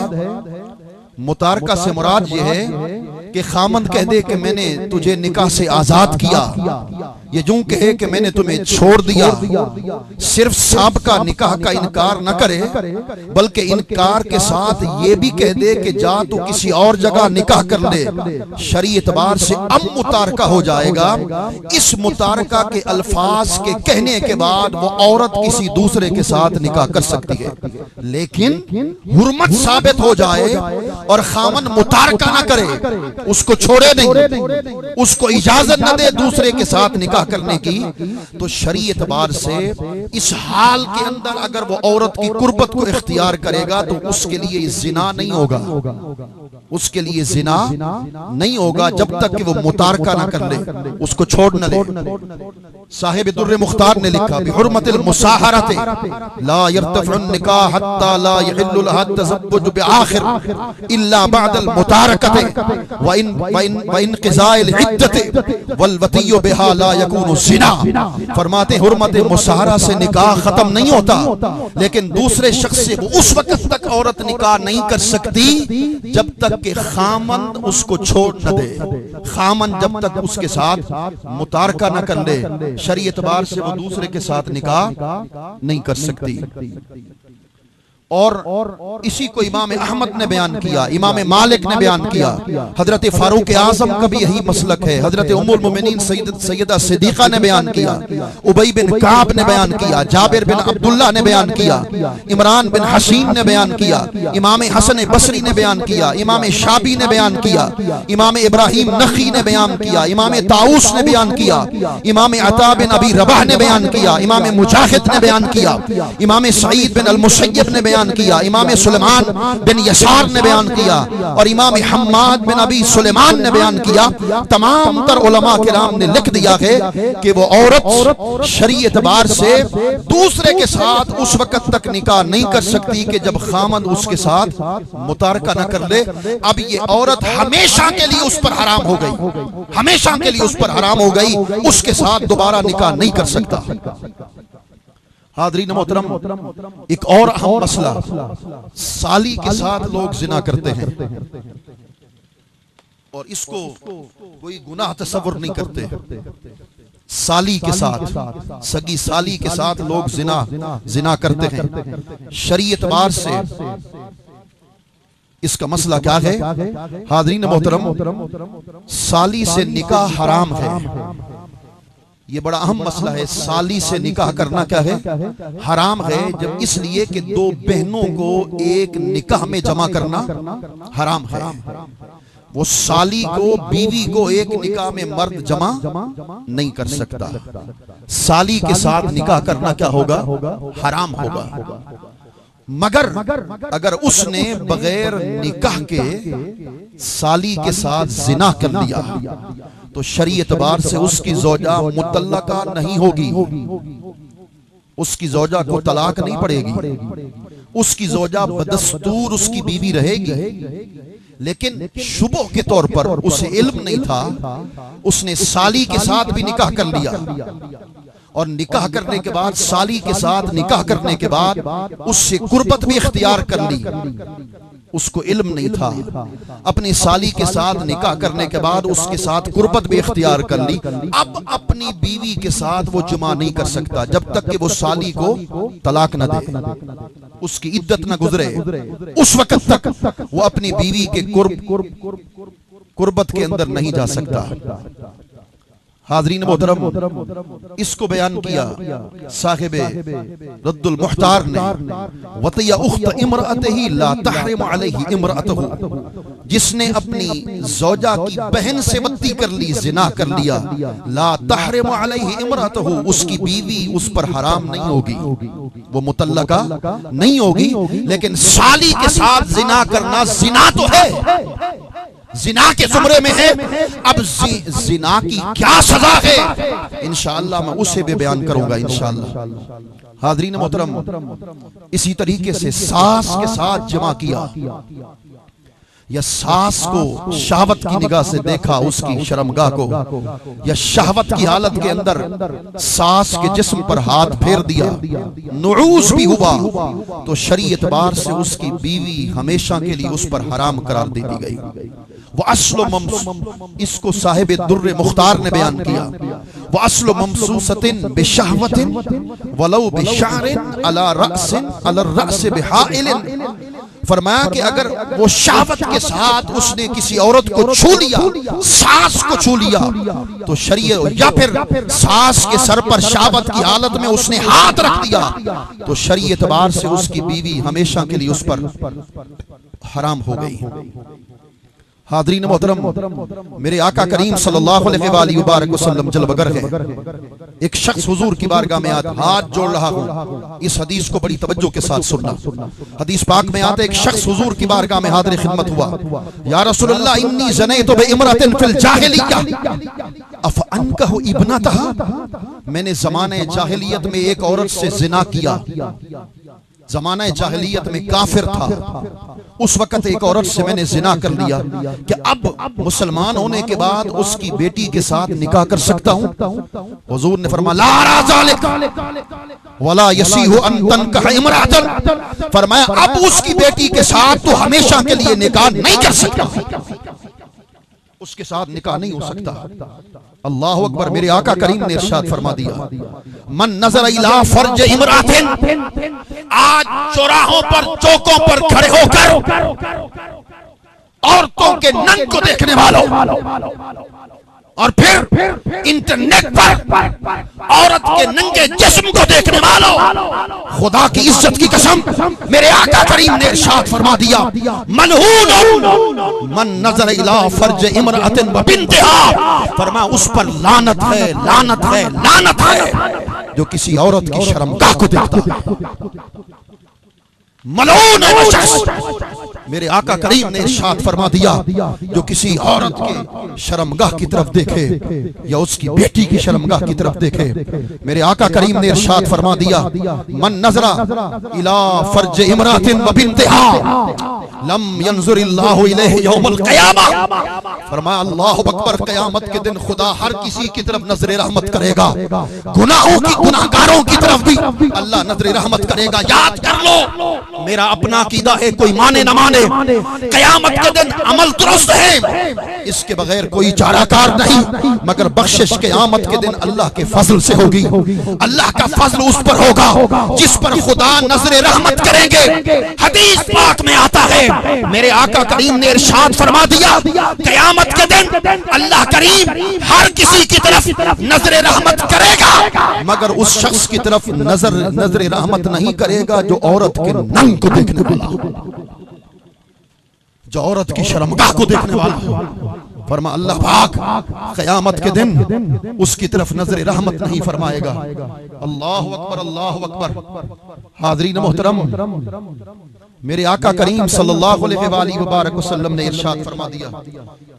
मुतारका से मुराद यह है कि खामन कह दे कि मैंने तुझे निकाह से आजाद किया, ये यूं कहे कि मैंने तुम्हें छोड़ दिया। सिर्फ साबका निकाह का इनकार न करे, बल्कि इनकार के साथ ये भी कह दे कि जा तू किसी और जगह निकाह कर ले। शरई एतबार से अब मुतारका हो जाएगा। इस मुतारका के अल्फाज के कहने के बाद वो औरत किसी दूसरे के साथ निकाह कर सकती है, लेकिन हुर्मत साबित हो जाए और खामन मुतारका न करे, उसको छोड़े नहीं, उसको इजाजत न दे दूसरे के साथ निकाह करने की, तो शरई एतबार से इस हाल के अंदर अगर वो औरत की कुर्बत को इख्तियार करेगा तो उसके लिए जिना नहीं होगा, उसके लिए जिना नहीं होगा जब तक कि वो मुतारका ना कर ले, उसको छोड़ न ले। साहिब दुर्र मुख्तार ने लिखा, बिहुर्मतिल मुसाहरते ला यर्तफुन निकाह हत्ता ला यहिल्लु लहा तज़व्वुज बिआखिर इल्ला बअदल मुतारकते व इन क़िज़ाइल इद्दते वल वतिय्यु बिहा ला यकूनु ज़िना। फरमाते हुर्मत मुसाहरा से निकाह खत्म नहीं होता, लेकिन दूसरे शख्स से वो उस वक्त तक औरत निकाह नहीं कर सकती जब तक कि खामन उसको छोड़ न दे। खामन जब तक उसके साथ मुतारका न कर ले, शरई एतबार से वो दूसरे के साथ निकाह नहीं कर सकती। और इसी को इमाम अहमद ने बयान किया, इमाम मालिक ने बयान किया, हजरत फारूक आजम का भी यही मसलक है, हजरत उम्मुल मोमिनीन सैयदा सिद्दीका ने बयान किया, उबई बिन काब ने बयान किया, जाबिर बिन अब्दुल्लाह ने बयान किया, इमरान बिन हसीन ने बयान किया, इमाम हसन बसरी ने बयान किया, इमाम शाबी ने बयान किया, इमाम इब्राहिम नखी ने बयान किया, इमाम ताऊस ने बयान किया, इमाम अता बिन अबी रबाह ने बयान किया, इमाम मुजाहिद ने बयान किया, इमाम सईद बिन अल मुसय्यब ने किया, इमाम सुलेमान बिन यसार ने बयान किया, और इमाम हम्माद बिन अबी सुलेमान ने बयान किया। तमाम तर उलमा किराम ने लिख दिया है कि वो औरत शरई एतबार से दूसरे के साथ उस वक्त तक निकाह नहीं कर सकती कि जब खामद उसके साथ मुतारका न कर ले। अब ये औरत हमेशा के लिए उस पर हराम हो गई, हमेशा के लिए उस पर हराम हो गई, उसके साथ दोबारा निकाह नहीं कर सकता। हाज़रीन मोहतरम, एक और अहम मसला, साली के साथ लोग जिना करते हैं और इसको कोई गुनाह तसव्वुर नहीं करते। साली के साथ, सगी साली के साथ लोग जिना करते हैं। शरई एतबार से इसका मसला क्या है? हाज़रीन मोहतरम, साली से निकाह हराम है, ये बड़ा अहम मसला है। साली से निकाह करना क्या है? हराम है। जब इसलिए कि दो बहनों को एक निकाह में जमा करना हराम है। वो साली को, बीवी को एक निकाह में मर्द जमा नहीं कर सकता। साली के साथ निकाह करना क्या होगा? हराम होगा। मगर अगर उसने बगैर निकाह के साली के साथ जिना कर लिया तो शरई एतबार से उसकी ज़ौजा मुतल्लका नहीं होगी, उसकी ज़ौजा को तलाक नहीं पड़ेगी, उसकी ज़ौजा बदस्तूर उसकी बीवी रहेगी। लेकिन शुबह के तौर पर उसे इल्म नहीं था, उसने साली के साथ भी निकाह कर लिया और निकाह करने के बाद, साली के साथ निकाह करने के बाद उससे कुर्बत भी इख्तियार कर ली, उसको इल्म नहीं था। अपनी साली के साथ निकाह करने के बाद उसके साथ कुर्बत भी इख्तियार कर ली। अब अपनी बीवी के साथ वो जुमा नहीं कर सकता जब तक कि वो साली को तलाक न दे, उसकी इद्दत न गुजरे। उस वक्त तक वो अपनी बीवी के कुर्बत के अंदर नहीं जा सकता। हाज़रीन मोहतरम, इसको बयान किया साहिबे रद्दुल मुख्तार ने, वतिया उख्त इमरातिही ला तहरिम अलैहि इमरातहु, जिसने अपनी ज़ौजा की बहन से बत्ती कर ली, जिना कर लिया, ला तहरिम अलैहि इमरातहु, उसकी बीवी उस पर हराम नहीं होगी, वो मुतल्लका नहीं होगी। लेकिन साली के साथ जिना करना जिना तो है, जिना के जुमरे में है। अब जिना की क्या सजा है, इंशाअल्लाह मैं उसे भी बयान करूंगा इंशाअल्लाह। हाज़रीन मोहतरम, इसी तरीके से सास के साथ जमा किया या सास को शहवत की निगाह से देखा, उसकी शर्मगाह को, या शहवत की हालत के अंदर सास के जिस्म पर हाथ फेर दिया, नुऊज़ भी हुआ, तो शरीय एतबार से उसकी बीवी हमेशा के लिए उस पर हराम करार दे दी गई। वो अस्लो इसको साहिब दुर्र मुख्तार ने बयान किया, वो अस्लो ममसूसतिन बिशहवतिन वलौ बिशारिन अला रअसिन अला रअस बिहाइलिन। फरमाया कि अगर वो शहवत के साथ उसने किसी औरत को छू लिया, सास को छू लिया, तो शरीयत, या फिर सास के सर पर शहवत की हालत में उसने हाथ रख दिया, तो शरीयत एतबार से उसकी बीवी हमेशा के लिए उस पर हराम हो गई। हाज़रीन मोहतरम, मेरे आका करीम सल्लल्लाहु अलैहि वसल्लम जलवगर है। एक शख्स हुजूर की बारगाह में आता, हाथ जोड़ रहा हूँ, इस हदीस को बड़ी तवज्जो के साथ सुनना। हदीस पाक में आता, एक शख्स हुजूर की बारगाह में हाज़िर खिदमत हुआ, या रसूलल्लाह इन्नी ज़नैतु बिइम्रअतिन फिल जाहिलिय्या अफ अनकहु इब्नतहा, मैंने ज़माने जाहिलियत में एक औरत से जिना किया। ज़माने जाहिलियत में काफिर था, उस वक्त एक औरत से मैंने जिना कर लिया, कि अब मुसलमान होने के बाद उसकी बेटी के साथ निकाह कर सकता हूँ? हुजूर ने फरमाया ला अरा ज़ालिक वला यसीहु अन तनकह इम्राअतन, फरमाया अब उसकी बेटी के साथ तो हमेशा के लिए निकाह नहीं कर सकता, उसके साथ निकाह नहीं हो सकता। अल्लाह अकबर, मेरे आका करीम ने इरशाद फरमा दिया, मन नजर इला फर्ज इमरातिन, आज चौराहों पर, चौकों पर खड़े होकर औरतों के नंग को देखने वालों, और फिर इंटरनेट पर औरत के नंगे जिस्म को देखने वालों, खुदा की इज्जत की कसम, मेरे आका करीम ने इरशाद फरमा दिया, मलऊन मन नजर इला फर्ज इमरातिन व बिन्तिहा, फरमा उस पर लानत है, लानत है, लानत है जो किसी औरत की शर्मगाह को देखता है। मलऊन है वो शख्स, मेरे आका करीम ने इरशाद फरमा दिया, जो किसी औरत के शर्मगाह की तरफ देखे या उसकी बेटी की शर्मगाह की तरफ देखे। मेरे आका करीम ने इरशाद फरमा दिया, मन नजरा इला फर्ज इमरातिन व बिन्तिहा लम यंजुरिल्लाहु इलैहि यौमल क़यामा, फरमाया अल्लाहु अकबर, क़यामत के दिन खुदा हर किसी की तरफ नजर रहमत करेगा, गुनाहों की, गुनाहगारों की तरफ भी अल्लाह नजर रहमत करेगा। याद कर लो, मेरा अपना अकीदा है, कोई माने न माने, क़यामत के दिन अमल दुरुस्त है, इसके बगैर कोई चाराकार नहीं, मगर बख्शिश क़यामत के दिन अल्लाह के फजल से होगी। अल्लाह का फजल उस पर होगा जिस पर खुदा नजर रहमत करेंगे। हदीस पाक में आता है, मेरे आका करीम ने इरशाद फरमा दिया, क़यामत के दिन अल्लाह करीम हर किसी की तरफ नजर रहमत करेगा, मगर उस शख्स की तरफ नजर रहमत नहीं करेगा जो औरत के नंग को देखने वाला, जो औरत की शर्मगाह को देखने वाला। फरमा अल्लाह पाक क़यामत के दिन उसकी तरफ नजर रहमत नहीं फरमाएगा। अल्लाहु अकबर, अल्लाहु अकबर। हाज़रीन मोहतरम, मेरे आका करीम सल्लल्लाहु अलैहि वसल्लम ने इरशाद फरमा दिया,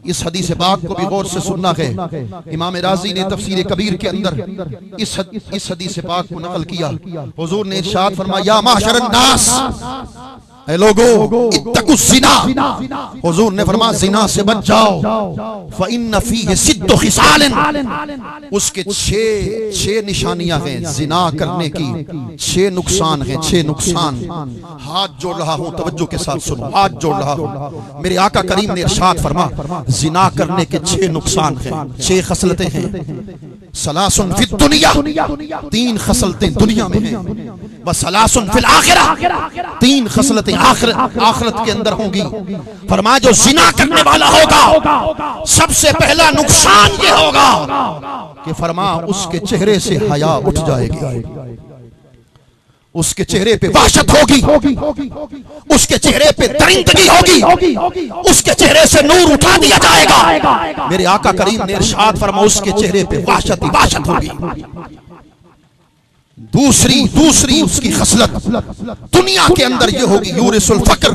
इस हदीस पाक को भी गौर से सुनना है। इमाम राज़ी ने तफसीर कबीर के अंदर इस हदीस पाक को नकल किया। हुजूर ने इरशाद फरमाया, या माशरन नास, ऐ लोगो इत्तकु ज़िना, हुजूर ने फरमाया ज़िना से बच जाओ। फ़इन्न फ़ीहि सिद्दु ख़िसालिन, उसके छह निशानियां हैं ज़िना करने की, 6 नुकसान हैं, 6 नुकसान। हाथ जोड़ रहा हूं, तवज्जो के साथ सुनो, हाथ जोड़ रहा हूं। मेरे आका करीम ने इरशाद फरमा ज़िना करने के 6 नुकसान हैं, 6 खसलतें हैं। सलासुन फिद दुनिया, 3 खसलतें दुनिया में हैं। व सलासुन फिल आखिरा, 3 खसलतें आखिरत के अंदर होंगी। फरमाया जो जिना करने वाला होगा सबसे पहला नुकसान ये होगा कि फरमाया उसके चेहरे से हया उठ जाएगी, उसके चेहरे पे वहशत होगी, उसके चेहरे पे दरिंदगी होगी, उसके चेहरे से नूर उठा दिया जाएगा। मेरे आका करीम ने इरशाद फरमाया उसके चेहरे पे वहशत ही वहशत होगी। दूसरी उसकी खसलत दुनिया के अंदर ये होगी यूरिसुल फक्र,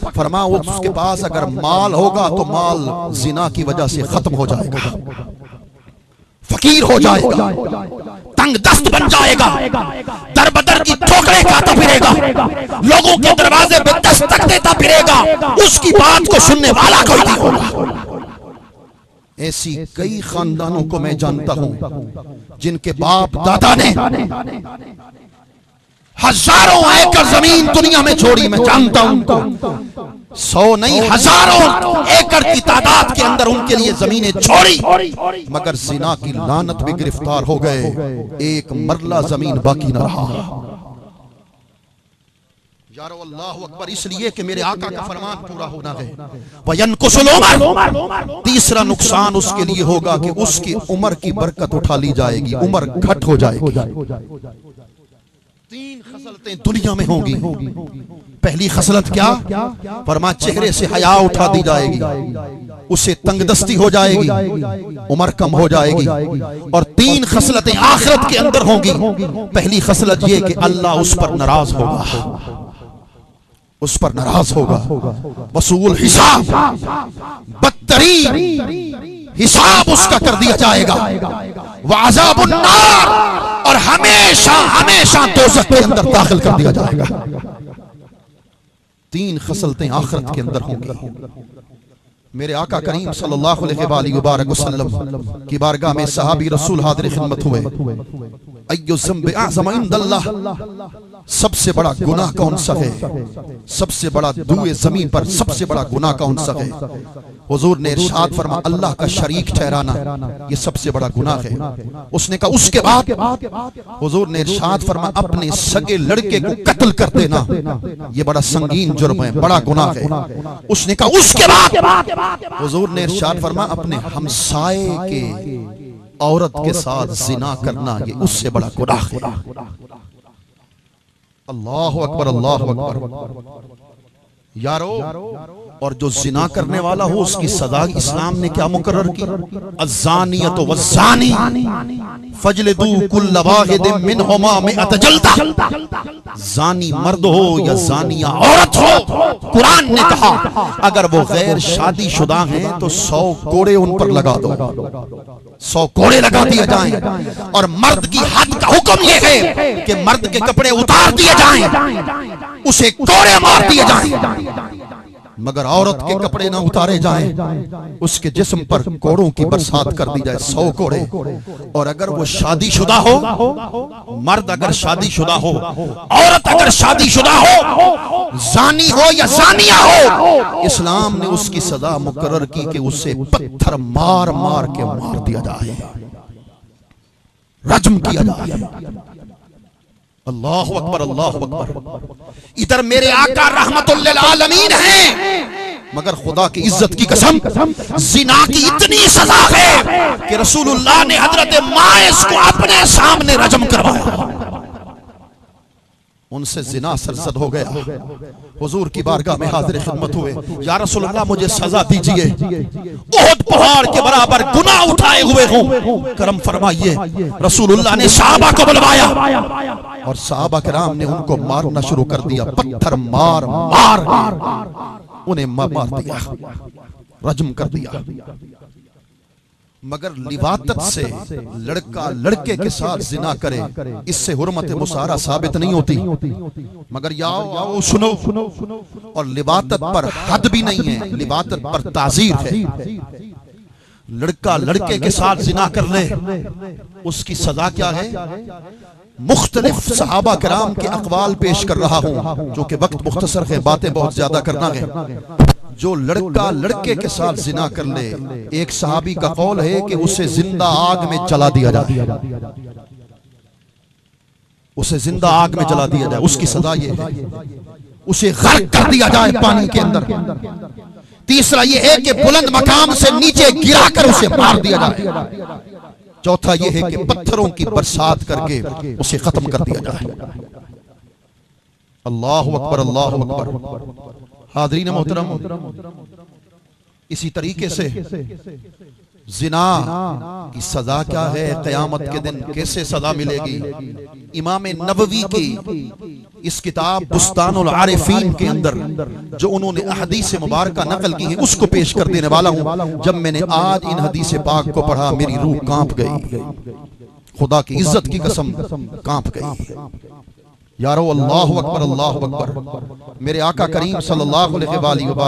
फरमाया उसके पास अगर माल होगा तो माल जिना की वजह से खत्म हो जाएगा, फकीर हो जाएगा, तंग दस्त बन जाएगा, दर बदर की ठोकरें खाता फिरेगा, लोगों के दरवाजे पे दस्तक देता फिरेगा, उसकी बात को सुनने वाला कोई नहीं होगा। ऐसी कई खानदानों को मैं जानता हूं जिनके बाप दादा ने हजारों एकड़ जमीन दुनिया में छोड़ी। मैं जानता हूं उनको, 100 नहीं हजारों एकड़ की तादाद के अंदर उनके लिए जमीनें छोड़ी, मगर जिना की लानत में गिरफ्तार हो गए, एक मरला जमीन बाकी न रहा। यारो अल्लाहु अकबर, इसलिए कि मेरे आका का फरमान पूरा होना है। वयनकुसुल उमर, तीसरा नुकसान उसके लिए होगा कि उसकी उम्र की बरकत उठा ली जाएगी, उम्र घट हो जाएगी। 3 खसलतें दुनिया में होंगी। पहली खसलत क्या? फरमा चेहरे से हया उठा दी जाएगी, उसे तंगदस्ती हो जाएगी, उम्र कम हो जाएगी। और 3 खसलतें आखिरत के अंदर होंगी। पहली खसलत ये कि अल्लाह उस पर नाराज होगा, उस पर नाराज होगा। वसूल हिसाब, बदतरीन हिसाब उसका कर दिया जाएगा। वअज़ाबुन नार, और हमेशा हमेशा दोज़ख के अंदर दाखिल कर दिया जाएगा। 3 खसलतें आखिरत के अंदर होंगी। मेरे आका करीम सल्लल्लाहु अलैहि वसल्लम की बारगाह में सहाबी रसूल हाज़िर खिदमत हुए। अय्यु ज़म्बि अअज़म इंदल्लाह, सबसे बड़ा गुनाह कौन सा है, सबसे बड़ा दुए जमीन पर सबसे बड़ा गुनाह कौन सा है? हुजूर ने इरशाद फरमाया अल्लाह का शरीक ठहराना, ये सबसे बड़ा गुनाह है। उसने कहा उसके बाद? हुजूर ने इरशाद फरमाया अपने सगे लड़के को कत्ल कर देना, ये बड़ा संगीन जुर्म है, बड़ा गुनाह है। उसने कहा उसके बाद? हुजूर ने इरशाद फरमाया अपने हमसाए के औरत के साथ जिना करना, ये उससे बड़ा गुनाह है। अल्लाहु अकबर, अल्लाहु अकबर। यारो, और जो जिना करने वाला हो उसकी सजा इस्लाम ने क्या मुकर्रर की? अज़्ज़ानियतु वज़्ज़ानी फजलिदू कुल्ल वाहिदिन मिनहुमा मिअत जल्दा। जानी मर्द हो या जानिया औरत हो, कुरान ने कहा अगर वो गैर शादीशुदा हैं तो 100 कोड़े उन पर लगा दो, 100 कोड़े लगा दिए जाएं। और मर्द की हद का हुक्म ये है कि मर्द के कपड़े उतार दिए जाएं, उसे कोड़े मार दिए जाएं, मगर औरत के कपड़े ना उतारे जाएं, उसके जिस्म पर कोड़ों की बरसात कर दी जाए, 100 कोड़े। और अगर वो शादीशुदा हो, मर्द अगर शादीशुदा हो, औरत अगर शादीशुदा हो, जानी हो या जानिया हो, इस्लाम ने उसकी सजा मुकर्रर की कि उसे पत्थर मार मार के मार दिया जाए, रज्म किया जाए। अल्लाहु अकबर, अल्लाहु अकबर। इधर मेरे आका रहमतुल लिल आलमीन हैं, मगर खुदा की इज्जत की कसम जिना की इतनी सजा है कि रसूलुल्लाह ने हजरत माइस को अपने सामने रजम करवाया, उनसे जिना सरजद हो गया। हुजूर की बारगाह में हाजिर खिदमत हुए, या रसूलुल्लाह मुझे सजा दीजिए, उहद पहाड़ के बराबर गुनाह उठाए हुए हूं, करम फरमाइए। रसूलुल्लाह ने सहाबा को बुलवाया और सहाबा किराम ने उनको मारना शुरू कर दिया, पत्थर मार मार उन्हें मार दिया, रज्म कर दिया। मगर लिवातत से लड़का लड़के के साथ जिना करे, इससे हुर्मत मुसारा साबित नहीं होती। मगर याओ सुनो, और लिवातत पर हद भी नहीं है, लिवातत पर ताजीर है। लड़का लड़के के साथ जिना कर ले, उसकी सजा क्या है? मुख्तलिफ सहाबा किराम के अक़वाल पेश कर रहा हूं, जो कि वक्त मुख्तसर है, बातें बहुत ज्यादा करना है। जो लड़का लड़के के साथ जिना कर ले, एक सहाबी का कौल है कि उसे जिंदा आग में जला दिया जाए, उसे जिंदा आग में जला दिया जाए। उसकी सजा ये है, उसे गर्क कर दिया जाए पानी के अंदर। तीसरा ये है कि बुलंद मकाम से नीचे गिराकर उसे मार दिया जाए। चौथा यह है कि पत्थरों की बरसात करके उसे खत्म कर दिया जाए। अल्लाहु अकबर, अल्लाहु अकबर। हाज़रीन मोहतरम, इसी तरीके से जिना की सजा क्या है, क़यामत के दिन कैसे सजा मिलेगी? इमाम नबवी की इस किताब बुस्तानुल आरिफीन के अंदर जो उन्होंने अहदीस मुबारका नकल की है, उसको पेश कर देने वाला हूं। जब मैंने आज इन हदीस पाक को पढ़ा, मेरी रूह कांप गई, खुदा की इज्जत की कसम कांप गई। यारो अल्लाहु अकबर, अल्लाहु अकबर। मेरे आका करीम सल्लल्लाहु अलैहि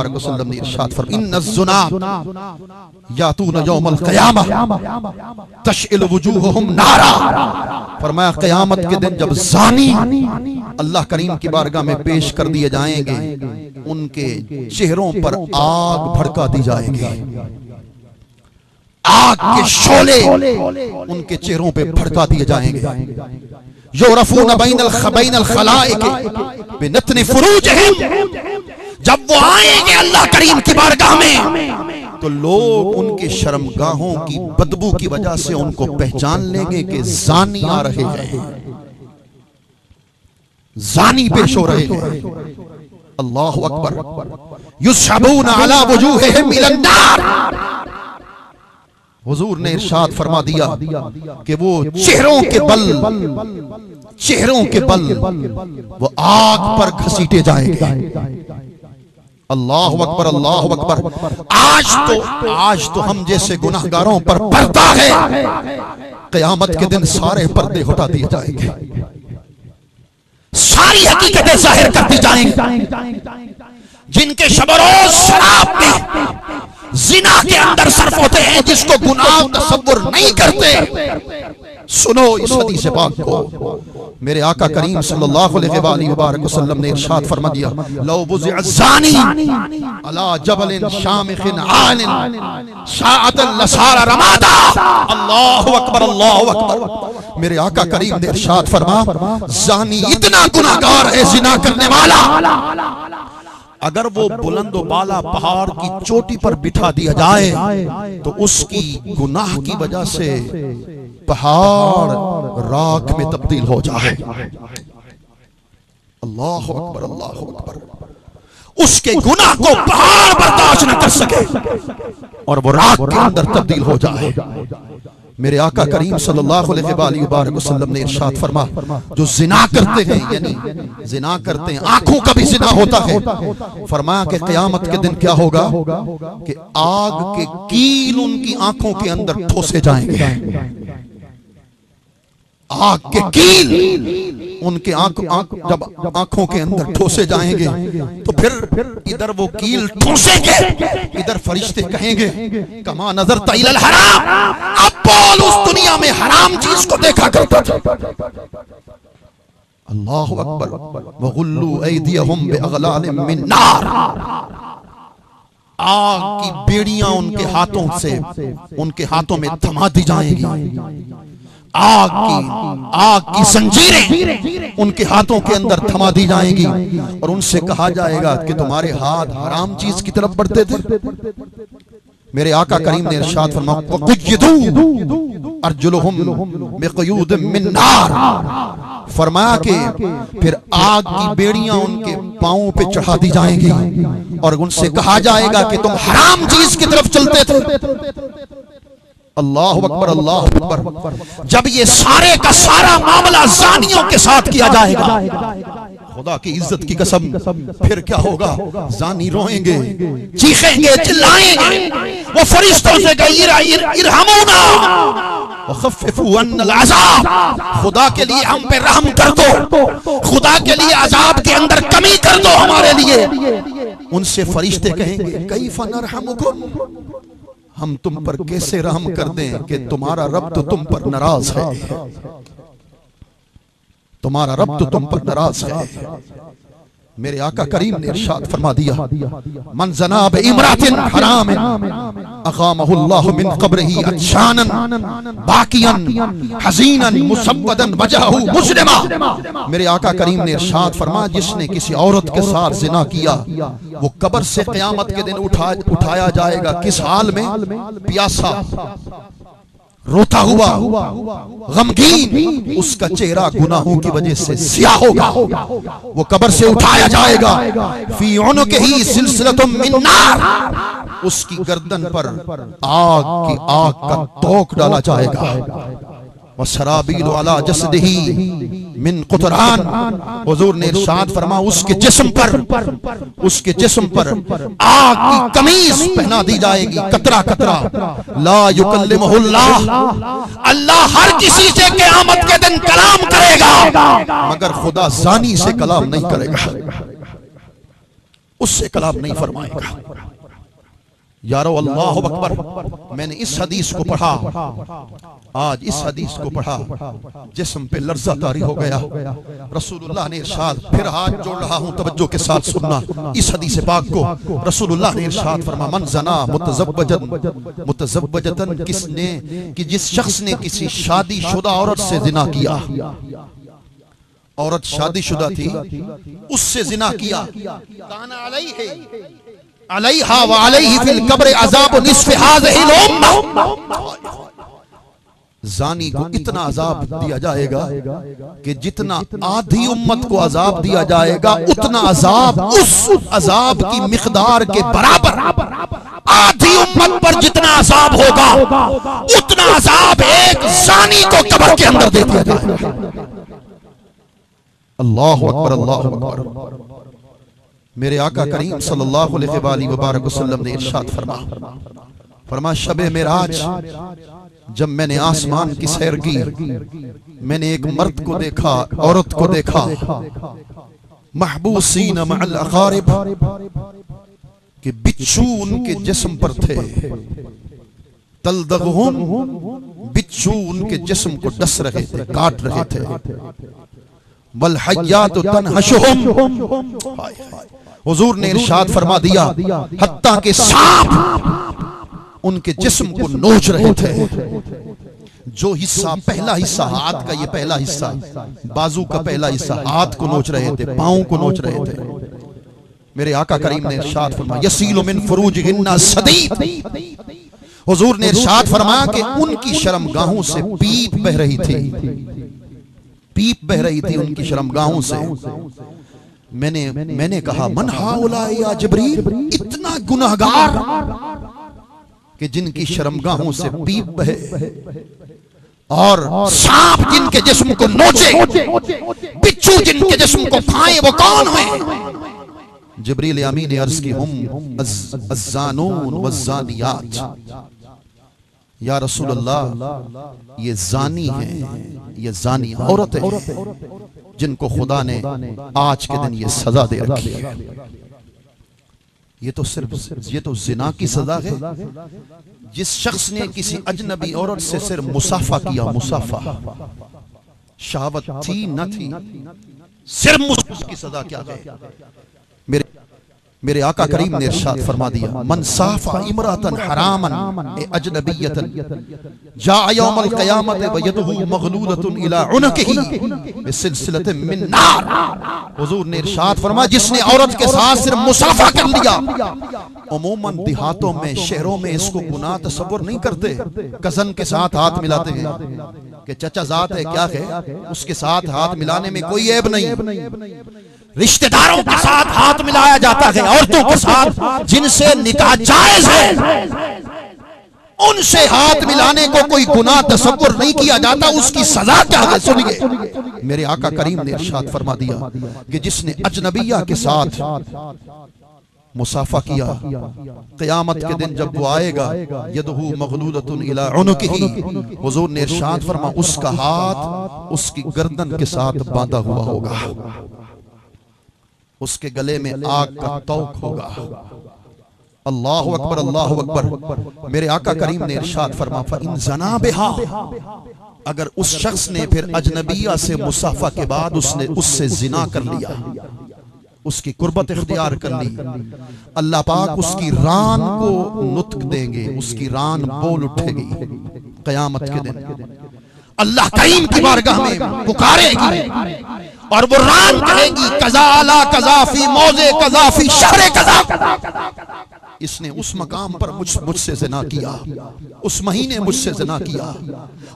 वसल्लम ने इरशाद फरमाया, इन्नज़्ज़ुना यातूना यौमल क़यामा तशइल वुजूहुहुम नारा। फरमाया क़यामत के दिन जब ज़ानी अल्लाह करीम की बारगाह में पेश कर दिए जाएंगे, उनके चेहरों पर आग भड़का दी जाएगी, आग के शोले उनके चेहरों पे भड़का दिए जाएंगे। युरफ़ून बैनल खलाइक बिनतनि फुरूजिहिम। जब वो आएंगे अल्लाह करीम की बारगाह में, तो लोग उनके शर्मगाहों की बदबू की वजह से उनको पहचान लेंगे कि ज़ानी आ रहे हैं, ज़ानी पेश हो रहे हैं। अल्लाहु अकबर। युस्हबूना अला वुजूहिहिम इलन नार। हुजूर ने इरशाद फरमा दिया कि वो चेहरों के बल वो आग पर घसीटे जाएंगे। अल्लाहु अकबर, अल्लाहु अकबर। आज तो हम जैसे गुनाहगारों पर पर्दा है, क़यामत के दिन सारे पर्दे हटा दिए जाएंगे, सारी हकीकतें जाहिर कर दी जाएंगी। जिनके शब-ओ-रोज़ शराब में, जिना के अंदर सर्फ होते हैं, जिसको गुनाह तसव्वुर नहीं करते। सुनो इस हदीस पाक को। मेरे आका करीम सल्लल्लाहु अलैहि वसल्लम ने इरशाद फरमा दिया, लौ वुज़िअ ज़ानी अला जबलिन शामिखिन आलिन शाअतन लसारा रमादा। अल्लाहु अकबर, अल्लाहु अकबर। मेरे आका करीम ने इरशाद फरमा, ज़ानी इतना गुनाहगार है, जिना करने वाला, अगर वो बुलंद बाला पहाड़ की चोटी पर बिठा दिया जाए तो उसकी गुनाह की वजह से पहाड़ राख में तब्दील हो जाए। अल्लाहु अकबर, अल्लाहु अकबर। उसके गुनाह को पहाड़ बर्दाश्त न कर सके और वो राख के अंदर तब्दील हो जाए। मेरे आका करीम सल्लल्लाहु अलैहि वसल्लम ने इरशाद फरमा, जो जिना करते हैं, यानी जिना करते हैं, आंखों का भी जिना होता है, फरमाया कि क़यामत के दिन क्या होगा कि आग के कील उनकी आंखों के अंदर ठोसे जाएंगे, आग के कील उनके जब आंखों के अंदर ठोसे जाएंगे तो फिर इधर वो कील ठोसेंगे, इधर फरिश्ते कहेंगे, कमा नज़रता इलल हराम। अब बोल, उस दुनिया में हराम चीज को देखा करता था। अल्लाहु अकबर। वगुल्लू ऐदियहुम बिअगलालिम मिन नार। आग की बेड़ियां उनके हाथों में थमा दी जाएंगी, आग की जंजीरें उनके हाथों के अंदर थमा दी जाएंगी और उनसे कहा जाएगा कि तुम्हारे हाथ हराम चीज की तरफ बढ़ते थे। मेरे आका करीम ने इरशाद फरमाया, अर्जुलुहुम बिक़यूद मिन नार। फरमाया कि फिर आग की बेड़ियां उनके पांवों पे चढ़ा दी जाएंगी और उनसे कहा जाएगा कि तुम हराम चीज की तरफ चलते थे। अल्लाहु अकबर, अल्लाहु अकबर। जब ये सारे का सारा मामला ज़ानियों के साथ किया जाएगा, खुदा की इज्जत की कसम, फिर क्या होगा? जानी रोएंगे, चीखेंगे, चिल्लाएंगे। वो फरिश्तों से इरहमुना वखफ्फिफू अन्नल अज़ाब, खुदा के लिए हम पे रहम कर दो, खुदा के लिए अजाब के अंदर कमी कर दो हमारे लिए। उनसे फरिश्ते कहेंगे कैफ़ नरहमुकुम, हम तुम पर कैसे रहम कर दें कि तुम्हारा रब तो तुम पर नाराज है, तुम्हारा रब तो तुम पर नाराज है। मेरे आका करीम ने इरशाद फरमा दिया, मन जना बिइम्रातिन हरामिन अक़ामहुल्लाहु मिन क़ब्रिही अत्शानन बाकियन हज़ीनन मुसव्वदन वजहहु मुस्लिमा। मेरे आका करीम ने इरशाद फरमा, जिसने किसी औरत के साथ जिना किया वो कब्र से क़यामत के दिन उठाया जाएगा। किस हाल में? प्यासा, रोता हुआ, गमगीन, उसका चेहरा गुनाहों की वजह से स्याह होगा। वो कब्र से उठाया जाएगा। फी उनुकिही सिलसिलतुम मिन नार, उसकी गर्दन पर आग का तोक डाला जाएगा। वशराबील अला जसदिही मिन कुतरान, हुजूर ने इरशाद फरमा, उसके जिस्म पर आग की कमीज पहना दी जाएगी, कतरा कतरा। ला युकल्लिमुहुल्लाह, अल्लाह हर किसी से क़यामत के दिन कलाम करेगा, मगर खुदा जानी से कलाम नहीं करेगा, उससे कलाम नहीं फरमाएगा। यारो अल्लाह अकबर। मैंने इस हदीस को पढ़ा, आज इस हदीस को पढ़ा, जिस्म पे लर्जा तारी हो गया। रसूलुल्लाह ने इरशाद, फिर हाथ जोड़ रहा हूं, तवज्जो के साथ सुनना इस हदीस पाक को। रसूलुल्लाह ने इरशाद फरमा, मन जना मुतज़व्वजतन, किसने कि जिस शख्स ने किसी शादीशुदा औरत से जिना किया, औरत शादीशुदा थी, उससे जिना किया, काना अलैहा व अलैहि फिल कब्र अज़ाब निस्फ़ हाज़िहिल उम्मा। जानी को इतना अजाब दिया जाएगा कि जितना आधी उम्मत को अजाब दिया जाएगा, उतना अजाब उस अजाब की मिक़दार के बराबर आधी उम्मत पर जितना अजाब होगा, उतना अजाब एक जानी को कब्र के अंदर दे दिया जाएगा। अल्लाहु अकबर, अल्लाहु अकबर। मेरे आका करीम सल्लल्लाहु अलैहि वसल्लम ने इरशाद फरमा, शबे मेराज जब मैंने आसमान की सैर की, मैंने एक मर्द को देखा, औरत को देखा, महबूसीन मअल अक़ारिब, कि बिच्छू उनके जिस्म पर थे, तलदगहुम, बिच्छू उनके जिस्म को डस रहे थे, काट रहे थे, वल हय्यातु तनहशुहुम, हुजूर ने इरशाद फरमा दिया, हत्ता के सांप उनके जिस्म को नोच रहे थे। जो हिस्सा, पहला हिस्सा हाथ का, ये पहला हिस्सा बाजू का पहला हिस्सा हाथ को नोच रहे थे, पांव को नोच रहे थे। मेरे आका करीम ने इरशाद फरमाया, यसीलु मिन फुरूजिहिन्ना सदीद, हुजूर ने इरशाद फरमाया कि उनकी शर्मगाहों से पीप बह रही थी, पीप बह रही थी उनकी शर्मगाहों से। मैंने कहा, मन हाउला या जिब्रील, इतना गुनाहगार कि जिनकी शर्मगाहों से पीप बहे और सांप जिनके जिस्म को नोचे, बिच्छू जिनके जिस्म को खाए, वो कौन है? जिब्रील अमीन ने अर्ज की, हम अज़्ज़ानून वज़्ज़ानियात, या रसूल अल्लाह ये जानी है, ये जानी औरत है जिनको खुदा ने आज के दिन ये सजा दे रखी है। ये तो जिना की सजा है। जिस शख्स ने किसी अजनबी औरत से सिर्फ मुसाफा किया, मुसाफा, शहावत थी न थी, सिर्फ मुसाफा की सजा क्या है? मेरे आका करीम ने इरशाद फरमा दिया, मन साफा इमरातन हरामन अजनबियतन जाअ यौमल क़यामत व यदहु मग़लूलतुन इला उनकिही बिसिलसिलतिन मिन नार। हुजूर ने इरशाद फरमा, जिसने औरत के साथ सिर्फ मुसाफा कर लिया, उमूमन देहातों में, शहरों में इसको गुनाह तसव्वुर नहीं करते। कज़न के साथ हाथ मिलाते हैं कि चचा जात है, क्या है, उसके साथ हाथ मिलाने में कोई ऐब नहीं। रिश्तेदारों के साथ हाथ मिलाया जाता है, औरतों के साथ जिनसे निकाह जायज है, उनसे हाथ मिलाने को कोई गुनाह तसव्वुर नहीं किया जाता, उसकी सजा क्या है सुनिए। मेरे आका करीम ने इरशाद फरमा दिया कि जिसने अजनबिया के साथ मुसाफा किया, क़यामत के दिन जब वो आएगा, यदहु मग़लूलतुन इला उनुकिही, हुज़ूर ने इरशाद फरमा उसका हाथ उसकी गर्दन के साथ बांधा हुआ होगा, उसके गले में आग का तौक होगा। अल्लाहु अकबर, अल्लाहु अकबर। मेरे आका करीम ने इरशाद फरमा फ़इन ज़ना बिहा, अगर उस शख्स ने फिर अजनबिया से मुसाफा के बाद उसने उससे जिना कर लिया, उसकी कुर्बत इख्तियार कर ली, अल्लाह पाक उसकी रान को नुत्क देंगे, उसकी रान बोल उठेगी क़यामत के दिन। अल्लाह करीम की बारगाह में पुकारेगी और वो रान कहेगी कज़ा अला कज़ा फी मौज़े कज़ा फी शहरे कज़ा, इसने उस मकाम पर मुझसे ज़िना किया, उस महीने मुझसे ज़िना किया,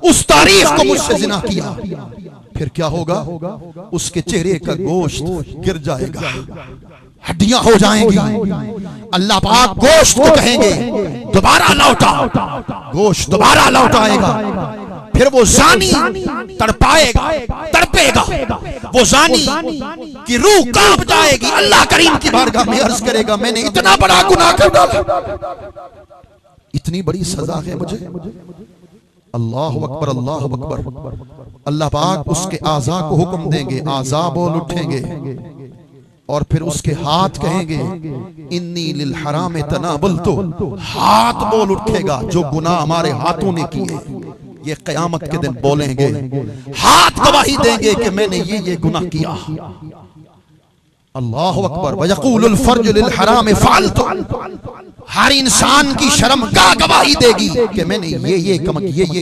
उस तारीख को मुझसे ज़िना किया। फिर क्या होगा? उसके चेहरे का गोश्त गिर जाएगा, हड्डियां हो जाएंगी। अल्लाह पाक गोश्त को कहेंगे दोबारा लौटा, गोश्त दोबारा लौटाएगा। फिर वो जानी तड़पाएगा, तड़पेगा, वो जानी की रूह कांप जाएगी। अल्लाह करीम की बारगाह में अर्ज करेगा मैंने इतना बड़ा गुनाह कर डाला, इतनी बड़ी सजा है मुझे। अल्लाहु अकबर, अल्लाहु अकबर। अल्लाह पाक उसके आज़ा को हुक्म देंगे, आज़ा बोल उठेंगे और फिर उसके हाथ कहेंगे इन्नी लिल हराम तनाबलतु, हाथ बोल उठेगा जो गुनाह हमारे हाथों ने किए, ये क़यामत के दिन बोलेंगे, हाथ गवाही देंगे कि मैंने ये गुनाह किया। अल्लाहु अकबर। वयक़ूलुल फ़र्ज लिल हराम फ़अलतु, हर इंसान की शर्मगाह गवाही देगी कि मैंने ये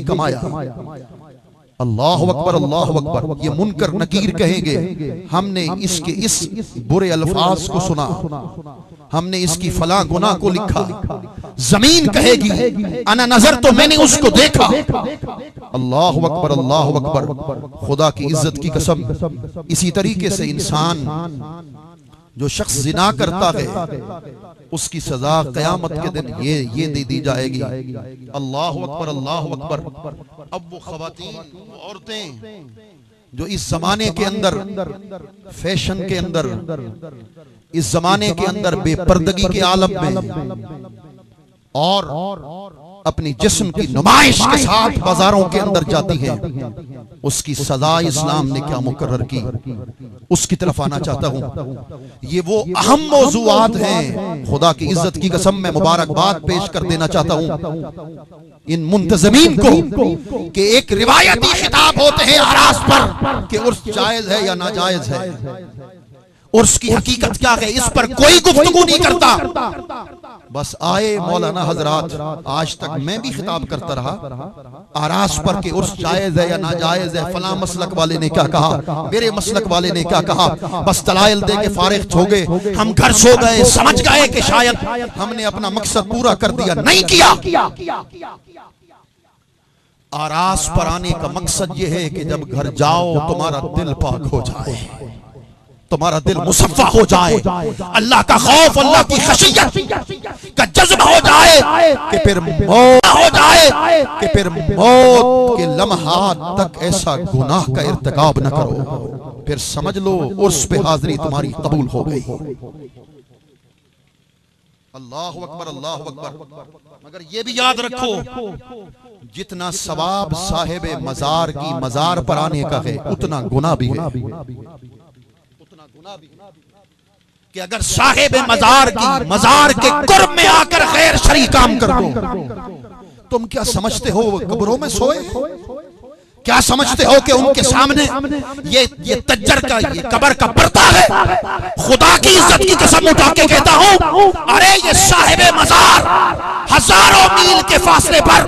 कमाया। अल्लाहु अकबर, अल्लाहु अकबर। ये मुनकर नकीर कहेंगे हमने इसके इस बुरे अल्फाज को सुना, हमने इसकी फला गुनाह को लिखा। जमीन कहेगी अना नजर, तो मैंने उसको देखा। अल्लाहु अकबर, अल्लाहु अकबर। खुदा की इज्जत की कसम, इसी तरीके से इंसान जो शख्स जिना करता है उसकी सजा क़यामत के दिन ये दे दी जाएगी। अल्लाहु अकबर, अल्लाहु अकबर। अब वो ख़वातीन, वो औरतें जो इस जमाने के अंदर, फैशन के अंदर, इस जमाने के अंदर बेपर्दगी के आलम में और अपनी जिस्म की नुमाइश के साथ बाजारों के अंदर जाती हैं, उसकी सजा इस्लाम ने क्या मुकर्रर की, उसकी तरफ आना चाहता हूं। ये वो अहम मौज़ूआत हैं, खुदा की इज्जत की कसम मैं मुबारकबाद पेश कर देना चाहता हूं इन मुंतज़मीन को कि एक रिवायती खिताब होते हैं आरास पर कि उर्स जायज है या नाजायज है, उर्स की हकीकत क्या है इस पर कोई गुफ्तगू नहीं करता। बस आए मौलाना हजरात, आज तक मैं भी खिताब करता रहा आरास पर कि उर्स जायज है या नाजायज है, फला मसलक वाले ने क्या कहा, मेरे मसलक वाले ने क्या कहा, बस दलाइल दे के फारिग हो गए, हम घर सो गए, समझ गए कि शायद हमने अपना मकसद पूरा कर दिया, नहीं किया। आरास पर आने का मकसद यह है कि जब घर जाओ तुम्हारा दिल पाक हो जाए, तुम्हारा दिल मुसफ़्फ़ा हो जाए, अल्लाह का खौफ, अल्लाह की खशियत का जज्बा हो जाए कि फिर मौत हो जाए कि फिर मौत के लम्हात तक ऐसा गुनाह का इर्तिकाब न करो, फिर समझ लो उर्स पे हाजिरी तुम्हारी कबूल हो गई। अल्लाहु अकबर, अल्लाहु अकबर। मगर ये भी याद रखो जितना सवाब साहिब मजार की मजार पर आने का है उतना गुनाह भी है, कि अगर साहिब मजार की मजार के कुर्ब में आकर गैर शरीक काम कर दो, तुम क्या समझते हो कब्रों में सोए, क्या समझते हो कि उनके सामने ये तज्जर का, ये कब्र का पर्दा है। खुदा की इज्जत की कसम उठा के कहता हूं, अरे ये साहिब मजार हजारों मील के फासले पर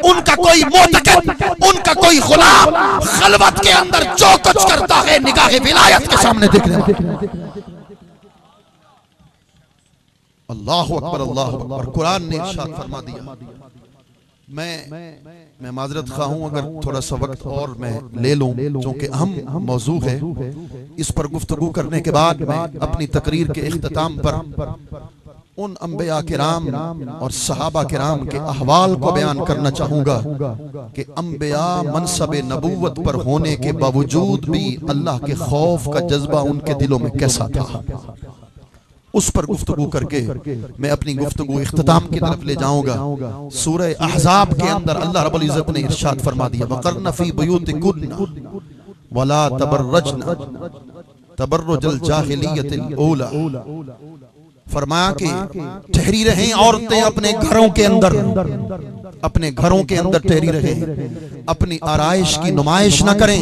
उनका कोई मोतकद, उनका कोई गुलाम खलवत के अंदर जो कुछ करता है निगाह विलायत के सामने देखने वाला। अल्लाहु अकबर, अल्लाहु अकबर। कुरान ने इरशाद फरमा दिया। मैं माजरत खा हूं अगर थोड़ा सा वक्त और मैं ले लूं, क्योंकि अहम मौजू है, इस पर गुफ्तगू करने के बाद मैं अपनी तकरीर के इख्तिताम पर उन अंबिया किराम और सहाबा किराम के अहवाल को बयान करना चाहूंगा कि अंबिया मनसब नबूवत पर होने के बावजूद भी अल्लाह के खौफ का जज्बा उनके दिलों में कैसा था, उस पर गुफ्तगू करके मैं अपनी गुफ्तगू इख्तिताम की तरफ ले जाऊंगा। सूरह अहज़ाब के अंदर अल्लाह रब्बुल इज्जत ने इरशाद फरमा दिया, वक़रना फी बुयूतिकुन्ना वला तबर्रजना तबर्रुजल जाहिलियतिल ऊला। फरमाया कि ठहरी रहें औरतें अपने घरों के अंदर, अपने घरों के अंदर ठहरी रहें, अपनी आराइश की नुमाइश न करें।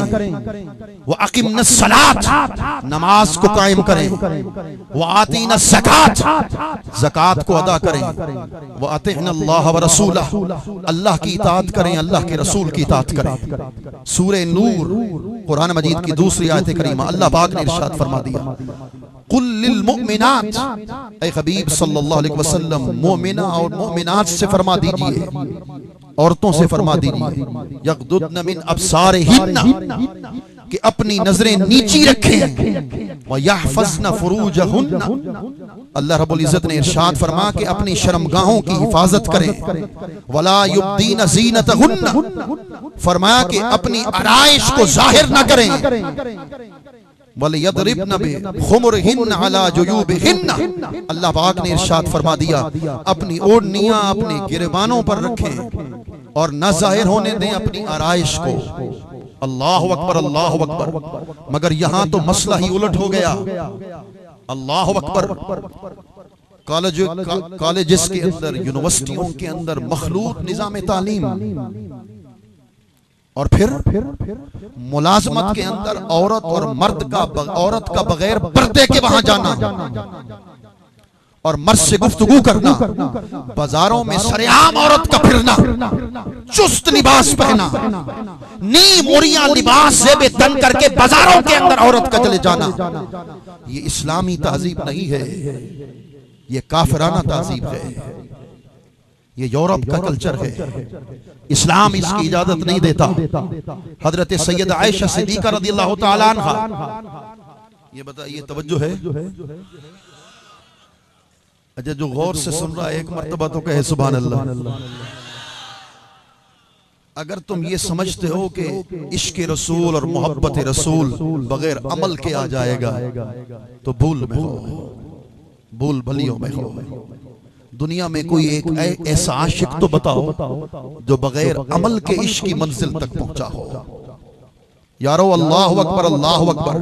वो अकीमन सलात, नमाज को कायम करें। वो आतीन ज़कात, ज़कात को अदा करें। वो अतीन अल्लाह व रसूला, अल्लाह की इताअत करें, अल्लाह के रसूल की इताअत करें। सूरह नूर कुरान मजीद की दूसरी आयत करीमा अल्लाह पाक ने इरशाद फरमा दिया, कुल लिल मुमिनात, ऐ हबीब सल्लल्लाहु अलैहि वसल्लम मोमिना और मोमिनात से फरमा दीजिए, औरतों से फरमा दीजिए, यग़दुदन मिन अब्सारिहिन्ना, कि अपनी नजरें नीची रखें, व यहफ़ज़न फ़ुरूजहुन्ना, अल्लाह रब्बुल इज़्ज़त ने इरशाद फरमा कि अपनी शर्मगाहों की हिफाजत करें। वला युब्दीन ज़ीनतहुन्ना, फरमाया कि अपनी आराइश को जाहिर न करें। वलियदरिबन बिखुमुरिहिन्ना अला जुयूबिहिन्ना, अल्लाह पाक ने इरशाद फरमा दिया अपनी ओढ़नियां अपने गिरबानों पर रखें और न जाहिर होने दें अपनी आराइश को। अल्लाहु अकबर, अल्लाहु अकबर। मगर यहां तो मसला ही उलट हो गया। अल्लाहु अकबर। कॉलेजेस के अंदर, यूनिवर्सिटियों के अंदर मखलूत निजाम तालीम, और फिर मुलाजमत के अंदर औरत और मर्द का, औरत का बगैर पर्दे के वहां जाना और मर्द से गुफ्तगू करना, बाजारों में सरेआम औरत का फिरना, चुस्त लिबास पहना, नी मोरिया लिबास से बेतन करके बाजारों के अंदर औरत का चले जाना, ये इस्लामी तहजीब नहीं है, ये काफिराना तहजीब है, ये यूरोप का कल्चर है। इस्लाम इसकी इजाजत नहीं देता। हजरत सैयदा आयशा सिद्दीका रज़ियल्लाहु ताला अन्हा, ये बताइए, तवज्जो है? अच्छा, जो गौर से सुन रहा है एक मर्तबा तो कहे सुभान अल्लाह। अगर तुम ये समझते हो कि इश्क रसूल और मोहब्बत रसूल बगैर अमल के आ जाएगा तो भूल में हो, भूल भलियों में हो। दुनिया में कोई एक ऐसा आशिक तो बताओ जो बगैर अमल के इश्क की मंजिल तक पहुंचा हो। यारो अल्लाहु अकबर, अल्लाहु अकबर।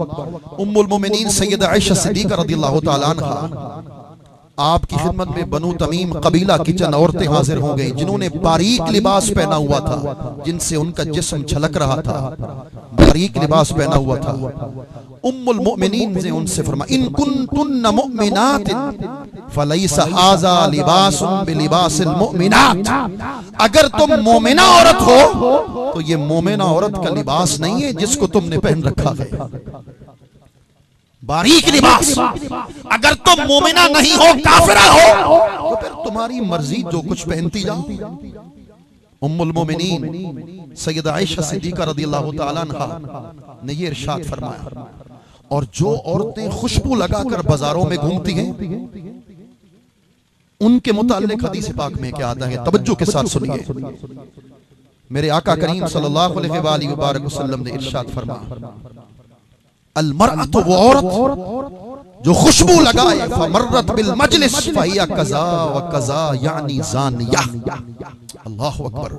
उम्मुल मोमिनीन सैयदा आयशा सिद्दीका रज़ियल्लाहु ताला अन्हा, आपकी खिदमत में बनु तमीम कबीला की चंद औरतें हाजिर हो गई जिन्होंने बारीक लिबास पहना हुआ था, जिनसे उनका जिस्म झलक रहा था, बारीक लिबास पहना हुआ था। उम्मुल मोमिनीन ने उनसे फरमाया, इन कुंतुन्ना मुमिनातिन फलैसा हाज़ा लिबासुन बिलिबासिल मुमिनात, अगर तुम मोमिना औरत हो तो ये मोमिना औरत का लिबास नहीं है जिसको तुमने पहन रखा है, बारीक लिबास। अगर तुम मोमिना नहीं हो, काफिरा हो, तो फिर तुम्हारी मर्जी, जो कुछ पहनती जाओ। उम्मुल मोमिनीन सैयदा आयशा सिद्दीका रज़ियल्लाहु ताला अन्हा ने ये इरशाद फरमाया, और जो औरतें खुशबू लगाकर बाजारों में घूमती हैं उनके मुताल्लिक हदीस पाक में क्या आता है, तवज्जो के साथ सुनिए। मेरे आका करीम सल्लल्लाहु अलैहि वसल्लम ने इरशाद फरमाया, अलमरअतु, वो औरत जो खुशबू लगाए, फमर्रत बिल मजलिस फहिया कज़ा व कज़ा यानी ज़ानिया। अल्लाहु अकबर।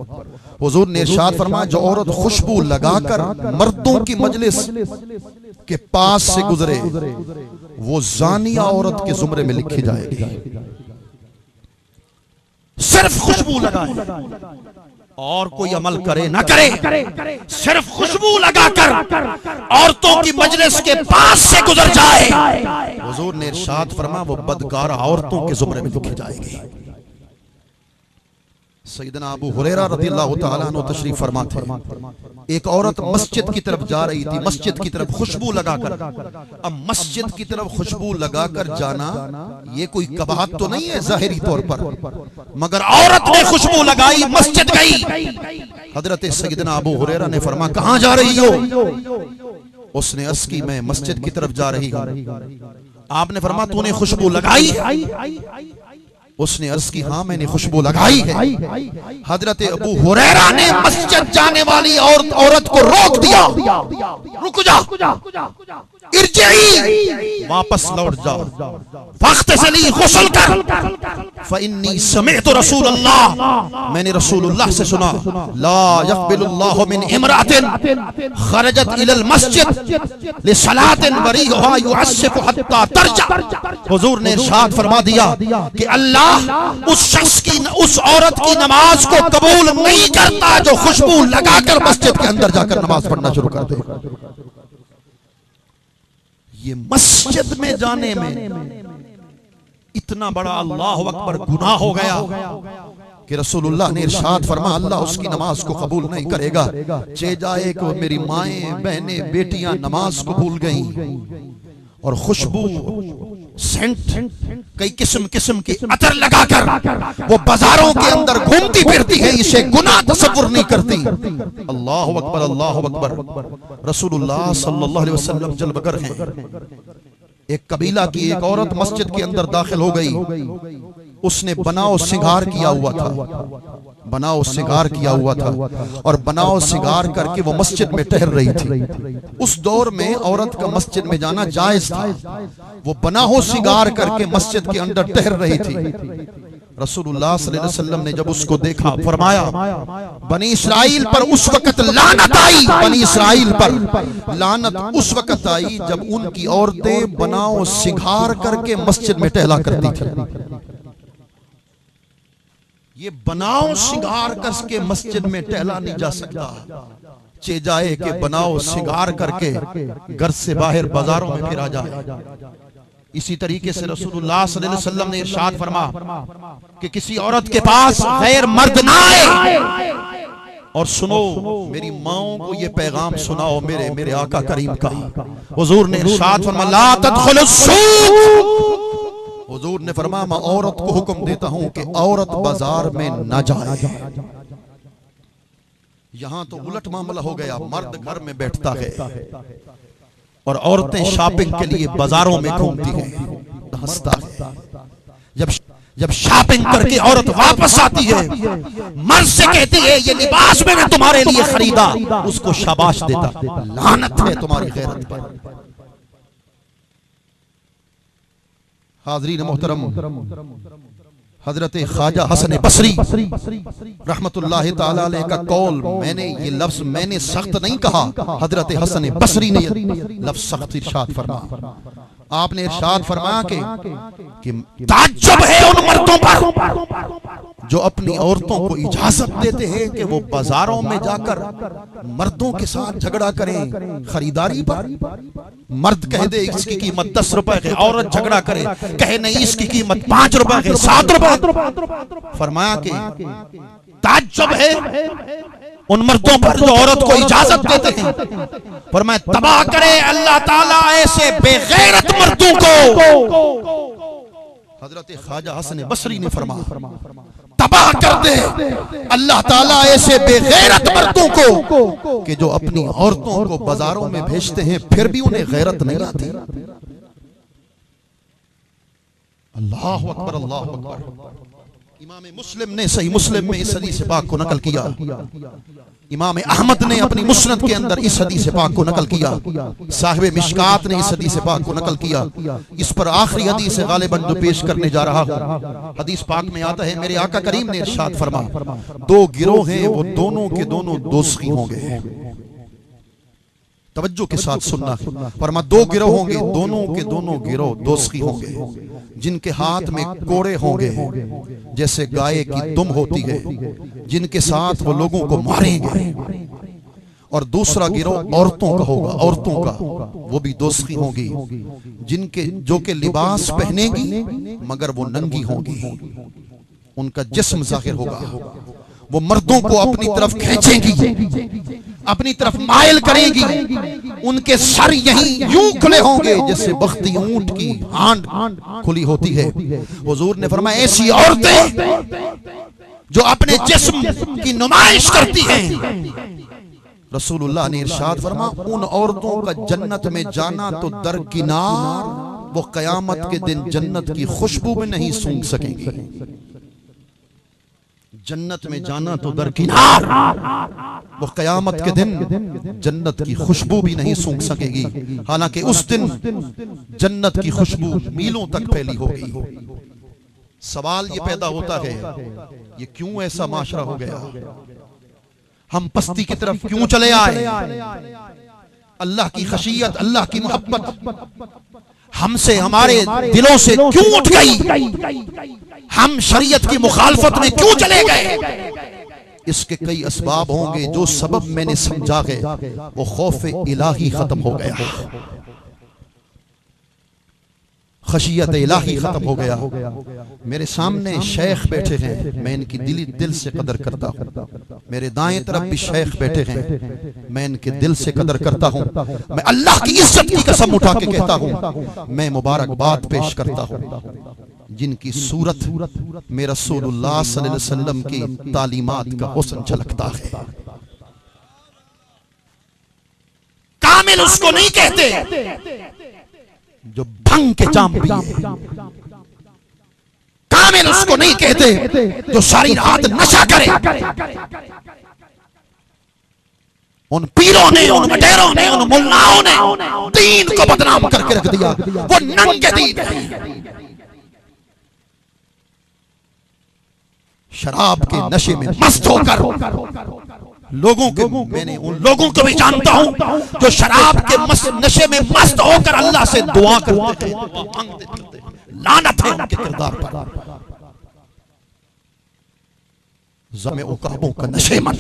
हुजूर ने इरशाद फरमाया, जो औरत खुशबू लगाकर मर्दों की मजलिस के पास से गुजरे वो ज़ानिया औरत के जुमरे में लिखी जाएगी। सिर्फ खुशबू लगाए और कोई अमल करे ना करे, सिर्फ खुशबू लगाकर औरतों की मजलिस के पास से गुजर जाए, हुजूर ने इरशाद फरमाया वो बदकार औरतों के जुमरे में लिखी जाएगी। सैयदना अबू हुरैरा रज़ियल्लाहु ताला अन्हु तशरीफ फरमा थे, एक औरत मस्जिद की तरफ जा रही थी, मस्जिद की तरफ खुशबू लगाकर। अब मस्जिद की तरफ खुशबू लगाकर जाना ये कोई कबाहत तो नहीं है जाहिरी तौर पर, मगर औरत ने खुशबू लगाई, मस्जिद गई। हजरत सैयदना अबू हुरैरा ने फरमाया, कहां जा रही हो? उसने अर्ज़ की, मैं मस्जिद की तरफ जा रही हूं। आपने फरमाया, तूने खुशबू लगाई? उसने अर्ज की हाँ मैंने खुशबू लगाई है। हजरत अबू हुरैरा ने मस्जिद जाने वाली औरत को रोक दिया, रुक जा, इरजिई, वापस लौट जा, वक्त से ली गुस्ल कर, फइन्नी समिअतु रसूलल्लाह, मैंने रसूलुल्लाह से सुना, ला यक़बिलुल्लाहु मिन इमरातिन खरजत इलल मस्जिद लिसलातिन बरीहा युअस्सिफु हत्ता तरजा। हुजूर ने इरशाद फरमा दिया कि अल्लाह उस शख्स की, उस औरत की नमाज को कबूल नहीं करता जो खुशबू लगाकर मस्जिद के अंदर जाकर नमाज पढ़ना शुरू कर दे। ये मस्जिद में जाने में इतना बड़ा अल्लाह अकबर गुनाह हो गया कि रसूलुल्लाह ने इरशाद फरमा अल्लाह उसकी नमाज को कबूल नहीं करेगा। चे जाए को मेरी माएं बहनें बेटियां नमाज को भूल गईं और खुशबू सेंट कई किस्म किस्म के अतर लगाकर वो बाजारों के अंदर घूमती फिरती है, इसे गुनाह तसव्वुर नहीं करती। अल्लाह अकबर, अल्लाह अकबर। रसूलुल्लाह सल्लल्लाहु अलैहि वसल्लम जलबगर हैं। एक कबीला की एक औरत मस्जिद के अंदर दाखिल हो गई। उसने बनाओ सिंगार किया हुआ था, बनाओ सिंगार किया हुआ था और बनाओ सिंगार करके वो मस्जिद में टहल रही थी। उस दौर में औरत का मस्जिद में जाना जायज था। वो बनाओ सिंगार करके मस्जिद के अंदर टहल रही थी। रसूलुल्लाह सल्लल्लाहु अलैहि वसल्लम ने जब उसको देखा फरमाया बनी इस्राइल पर उस वक्त लानत आई, बनी इस्राइल पर लानत उस वक्त आई जब उनकी औरतें बनाओ सिंगार करके मस्जिद में टहला करती थी। ये बनाओ सिंगार करके मस्जिद में टहला नहीं जा सकता। चे जाए कि बनाओ सिंगार करके घर से बाहर बाजारों में फिरा जाए। इसी तरीके से रसूलुल्लाह सल्लल्लाहु अलैहि वसल्लम ने इरशाद फरमा कि किसी औरत के पास गैर मर्द ना आए। और सुनो मेरी माओं को ये पैगाम सुनाओ मेरे आका करीम का। हुजूर ने इरशाद फरमा ला तदखुलुस सूक, हुजूर ने फरमाया मैं औरत को हुक्म देता हूं कि औरत बाजार में न जाए। यहां तो उलट मामला हो गया, मर्द घर में बैठता है और औरतें शॉपिंग के लिए बाजारों में घूमती हैं, हंसता है। जब शॉपिंग करके औरत वापस आती है, मर्द से कहती है ये लिबास मैंने तुम्हारे लिए खरीदा, उसको शाबाश देता, लानत है तुम्हारी गैरत पर। हाज़रीन मोहतरम, हजरत ख्वाजा हसन बसरी रहमतुल्लाह ताला अलैह का कौल, मैंने ये लफ्ज मैंने सख्त नहीं कहा, हजरत हसन बसरी ने लफ्ज सख्त इरशाद फरमाया। आपने इरशाद फरमाया कि ताज्जुब है उन मर्दों पर जो अपनी औरतों को इजाजत देते हैं कि वो बाजारों में जाकर मर्दों के साथ झगड़ा करें खरीदारी पर। मर्द कह दे इसकी कीमत 10 रुपए है, औरत झगड़ा करे कहे नहीं इसकी कीमत 5 रुपए है, 7 रुपए। फरमाया कि ताज्जुब है उन मर्दों पर जो औरत को इजाजत देते हैं, पर मैं तबाह करे अल्लाह ताला ऐसे बेगैरत मर्दों को। हजरत ख्वाजा हसन बसरी ने फरमाया तबाह कर दे अल्लाह ताला ऐसे बेगैरत मर्दों को कि जो अपनी औरतों को बाजारों में भेजते हैं फिर भी उन्हें गैरत नहीं आती। अल्लाह अकबर, अल्लाह अकबर। इमाम मुस्लिम ने सही मुस्लिम में इस हदीस पाक को नकल किया। इमाम अहमद ने अपनी मुस्नद के अंदर इस हदीस पाक को नकल किया। साहिब मिशकात ने इस हदीस पाक को नकल किया। इस पर आखिरी हदीस गालिबन जो पेश करने जा रहा हूं, हदीस पाक में आता है मेरे आका करीम ने इरशाद फरमाया 2 गिरोह हैं वो दोनों के दोनों दोस्ती होंगे। तवज्जो के साथ सुनना, फरमा 2 गिरोह होंगे, दोनों के दोनों गिरोह दोस्ती होंगे, जिनके हाथ में कोड़े होंगे जैसे गाय की दुम होती है, जिनके साथ वो लोगों को मारेंगे। और दूसरा गिरोह औरतों का होगा, औरतों का वो भी दोस्ती होगी, जिनके जो के लिबास पहनेंगी मगर वो नंगी होंगी, उनका जिस्म जाहिर होगा। वो मर्दों को अपनी तरफ खींचेंगी, अपनी तरफ मायल करेंगी, उनके सर यहीं यूं खुले होंगे जैसे बख्ती ऊंट की हांड खुली होती है। हुजूर ने फरमाया ऐसी औरतें जो अपने जिस्म की नुमाइश करती हैं, रसूलुल्लाह ने इरशाद फरमाया उन औरतों का जन्नत में जाना तो दरकिनार वो कयामत के दिन जन्नत की खुशबू में नहीं सूंघ सकेंगी। जन्नत में जाना तो दरकिनार, वो कयामत के दिन जन्नत की खुशबू भी नहीं सूंघ सकेगी। हालांकि उस दिन जन्नत की खुशबू मीलों तक फैली होगी। सवाल ये पैदा होता है, ये क्यों ऐसा माशरा हो गया? हम पस्ती की तरफ क्यों चले आए? अल्लाह की खशियत, अल्लाह की मोहब्बत हमसे, हमारे दिलों से क्यों उठ गई? हम शरीयत की मुखालफत में क्यों चले गए? इसके कई असबाब होंगे। जो सबब मैंने समझा है वो खौफ इलाही खत्म हो गया, खशियत इलाही खत्म हो गया। मेरे सामने शेख बैठे हैं, मैं इनकी दिल से कदर करता हूँ। मेरे दाएं तरफ भी शेख बैठे हैं, मैं इनके दिल से कदर करता हूँ। मैं अल्लाह की इज्जत की कसम उठा के कहता हूँ, मैं मुबारकबाद पेश करता हूँ जिनकी सूरत में रसूलुल्लाह सल्लल्लाहु अलैहि वसल्लम की तालीमात का हुस्न झलकता है। कामिल उसको नहीं कहते जो भंग के जाम पिए, कामिल उसको नहीं कहते जो सारी रात नशा करे। उन पीरों ने, उन मटेरों ने, उन मुल्लाओं ने दीन को बदनाम करके रख दिया। वो नंगे दीन है। शराब के नशे में मस्त होकर लोगों के, मैंने उन लोगों को भी जानता हूं जो शराब के नशे में मस्त होकर अल्लाह से दुआ करते हैं, मांगते थे। लानत है उनके किरदार पर। ज़मे उकाबों का नशे में।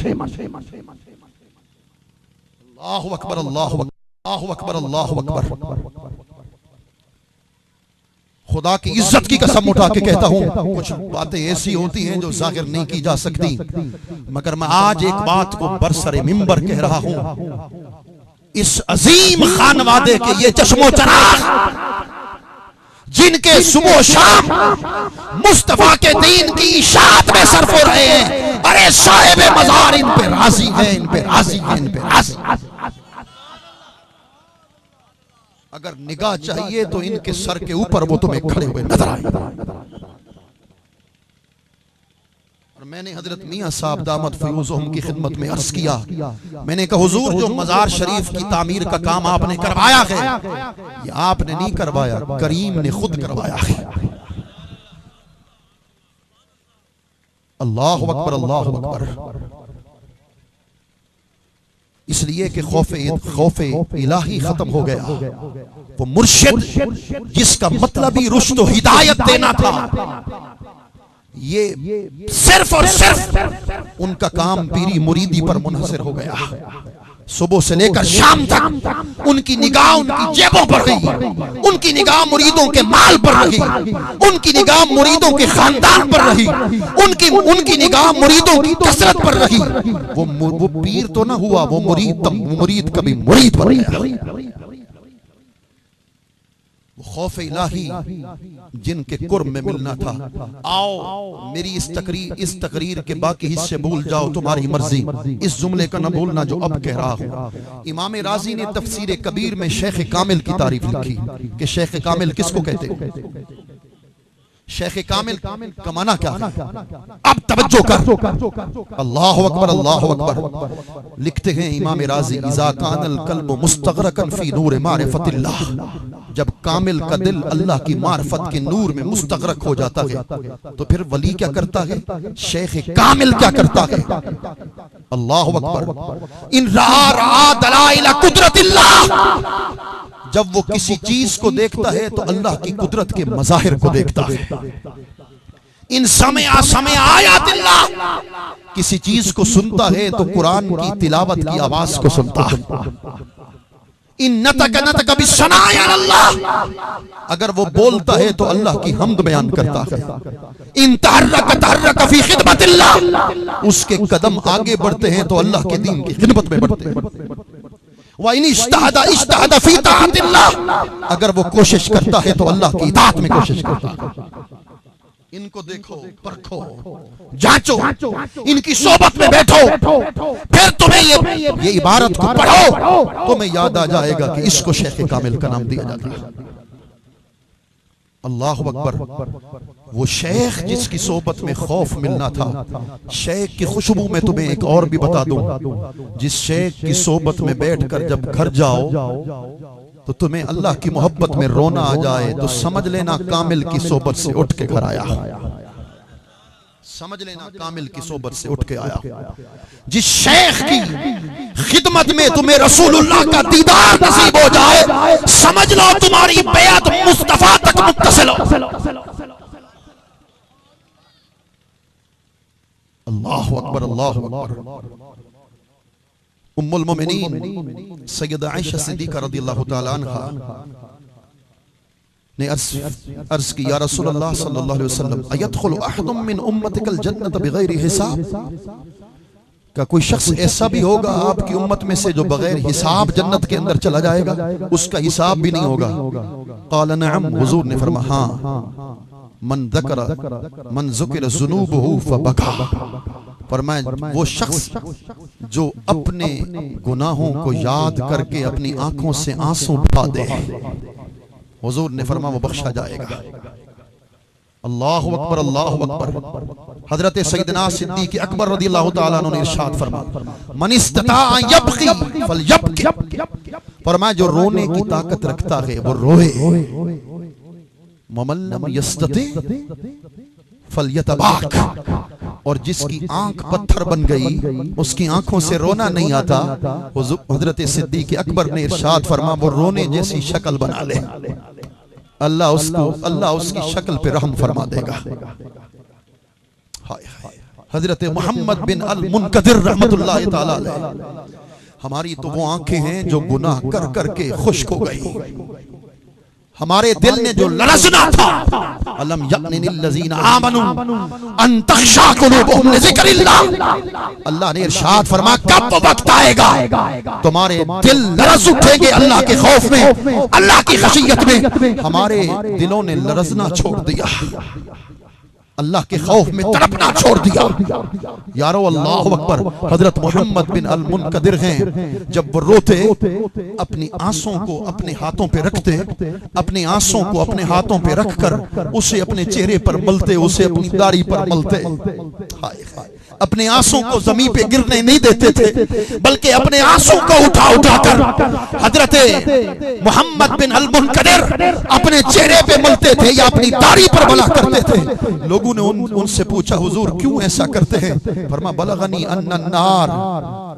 अल्लाहु अकबर, अल्लाहु अकबर, अल्लाहु अकबर, अल्लाहु अकबर। खुदा की इज्जत की कसम उठा के कहता हूं, कुछ बातें ऐसी होती हैं जो जाहिर नहीं की जा सकती, मगर मैं आज एक बात को बरसरे मिंबर कह रहा हूं। इस अजीम खानवादे के ये चश्मो चराग जिनके सुबह शाम मुस्तफा के दीन की इशाअत में सरफ हो रहे हैं, अरे साहिब मजार इन पे राजी है, इन पे राजी है, इन पे राजी। अगर निगाह चाहिए तो इनके सर के ऊपर वो तुम्हें खड़े हुए नजर आए। और मैंने हजरत मियां साहब दामत फयूज़ुहुम की खिदमत में अर्ज किया, मैंने कहा हुजूर जो मजार शरीफ की तामीर का काम आपने करवाया है, ये आपने नहीं करवाया, करीम ने खुद करवाया है। अल्लाहु अकबर, अल्लाहु अकबर। इसलिए कि खौफे इलाही खत्म हो गया। वो मुर्शिद जिसका मतलब ही रुश्द और हिदायत देना था, ये सिर्फ और सिर्फ उनका काम पीरी मुरीदी पर मुनहसर हो गया। सुबह से लेकर शाम तक उनकी निगाह उनकी जेबों पर रही, उनकी निगाह मुरीदों के माल पर रही, उनकी निगाह मुरीदों के खानदान पर रही, उनकी निगाह मुरीदों की कसरत पर रही। वो पीर तो ना हुआ, वो मुरीद कभी मुरीद बन गया। खौफ इलाही जिनके कुर्ब में मिलना था। आओ मेरी इस तकरीर के बाकी हिस्से भूल जाओ, तुम्हारी मर्जी। इस जुमले का न भूलना जो अब कह रहा हूं। इमाम राजी ने तफसीर कबीर में शेख कामिल की तारीफ लिखी कि शेख कामिल किसको कहते? शेख कामिल का माना क्या है? अब तवज्जो कर। अल्लाहु अकबर, अल्लाहु अकबर। लिखते हैं इमाम राजी, इज़ा कानल कल्बु मुस्तगरकन फी नूर मारिफतिल्लाह, जब कामिल का दिल अल्लाह की मार्फत के नूर में मुस्तगरक हो जाता है तो फिर वली क्या करता है? शेख कामिल क्या करता है? अल्लाहु अकबर। इन रहा दलाइल कुदरतिल्लाह, जब वो किसी चीज को देखता है तो अल्लाह की कुदरत के मज़ाहिर को देखता है। इन समय आयातिल्लाह, किसी चीज को सुनता है तो कुरान की तिलावत की आवाज को सुनता है। इन नतक बिस्सनाय अल्लाह, अगर वो बोलता है तो अल्लाह की हम्द बयान करता है। इन तहर्रक फी खिदमतिल्लाह, उसके कदम आगे बढ़ते हैं तो अल्लाह के दीन की खिदमत में बढ़ते हैं। व इन इज्तहद फी ताअतिल्लाह, अगर वो कोशिश करता है तो अल्लाह की इताअत में कोशिश करता है। इनको देखो, परखो, जांचो, इनकी सोबत में बैठो, फिर तुम्हें ये इबारत को पढ़ो, तुम्हें याद आ जाएगा कि इसको शेख कामिल का नाम दिया जाता है। अल्लाह अकबर। वो शेख जिसकी सोबत में खौफ मिलना था, शेख की खुशबू में तुम्हें एक और भी बता दूं, जिस शेख की सोबत में बैठकर जब घर जाओ तो तुम्हें अल्लाह की मोहब्बत में रोना आ जाए तो समझ लेना कामिल की सोबत से उठ के घर आया। समझ लेना कामिल की सोबत से उठ के आया। जिस शेख की खिदमत में तुम्हें रसूलुल्लाह का दीदार नसीब हो जाए, समझ लो तुम्हारी बैत मुस्तफा तक मुत्तसिल हो। अल्लाहु अकबर, अल्लाहु अकबर। उम्मुल मोमिनीन सैयदा आयशा सिद्दीका रज़ियल्लाहु ताला अन्हा ने अर्ज की, या रसूलल्लाह सल्लल्लाहु अलैहि वसल्लम, अयदखुलु अहदुम मिन उम्मतिकल जन्नत बिगैर हिसाब? क्या कोई शख्स ऐसा भी होगा आपकी उम्मत में से जो बगैर हिसाब जन्नत के अंदर चला जाएगा, उसका हिसाब भी नहीं होगा? क़ाल नअम, हुजूर ने फरमाया हाँ। मन ज़ुकिर ज़ुनूबुहु फबका, फरमाया वो शख्स जो अपने गुनाहों को याद करके अपनी आंखों से आंसू बहा दे, हुजूर ने फरमाया वो बख्शा जाएगा। अल्लाहु अकबर, अल्लाहु अकबर। हजरत सैयदना सिद्दीक़ अकबर रज़ियल्लाहु ताला अन्हु ने इरशाद फरमाया, मन इस्तताअ यबकी फलयबकी, फरमाया जो रोने की ताकत रखता है वो रोए, वमन लम यस्तति फलयतबाक, और जिसकी आंख पत्थर बन गई उसकी आंखों से रोना नहीं आता, हजरत सिद्दीक़ अकबर ने इरशाद फरमाया वो रोने जैसी शक्ल बना ले, अल्लाह उसकी शक्ल पे रहम फरमा देगा। हजरत मोहम्मद बिन अल मुनकदिर रहमतुल्लाह ताला अलैह, हमारी तो वो आंखें हैं जो गुनाह कर करके खुश्क हो गई। हमारे दिल ने जो लरसना था, अलम यअनिल लज़ीना आमनू अन तख़शा कुलूबुहुम लिज़िक्रिल्लाह, अल्लाह ने इरशाद फरमाया कब वक्त आएगा तुम्हारे दिल लरस उठेंगे अल्लाह के खौफ में, अल्लाह की खशियत में। हमारे दिलों ने लरसना छोड़ दिया, अल्लाह के खौफ में तड़पना छोड़ दिया। यारो अल्लाहु अकबर। हजरत मोहम्मद बिन अल मुनकदिर हैं, जब वो रोते अपनी आंसुओं को अपने हाथों पे रखते, अपने आंसुओं को अपने हाथों पे रखकर उसे अपने चेहरे पर मलते, उसे अपनी दाढ़ी पर मलते, अपने आंसू को जमीन पे गिरने नहीं देते थे, बल्कि अपने आंसू को उठा उठाकर हजरत मोहम्मद बिन अल मुनकदिर अपने चेहरे पे मलते थे या अपनी दाढ़ी पर मला करते थे। लोगों ने उनसे पूछा हुजूर क्यों ऐसा करते हैं? फरमा बलगनी अन्नन नार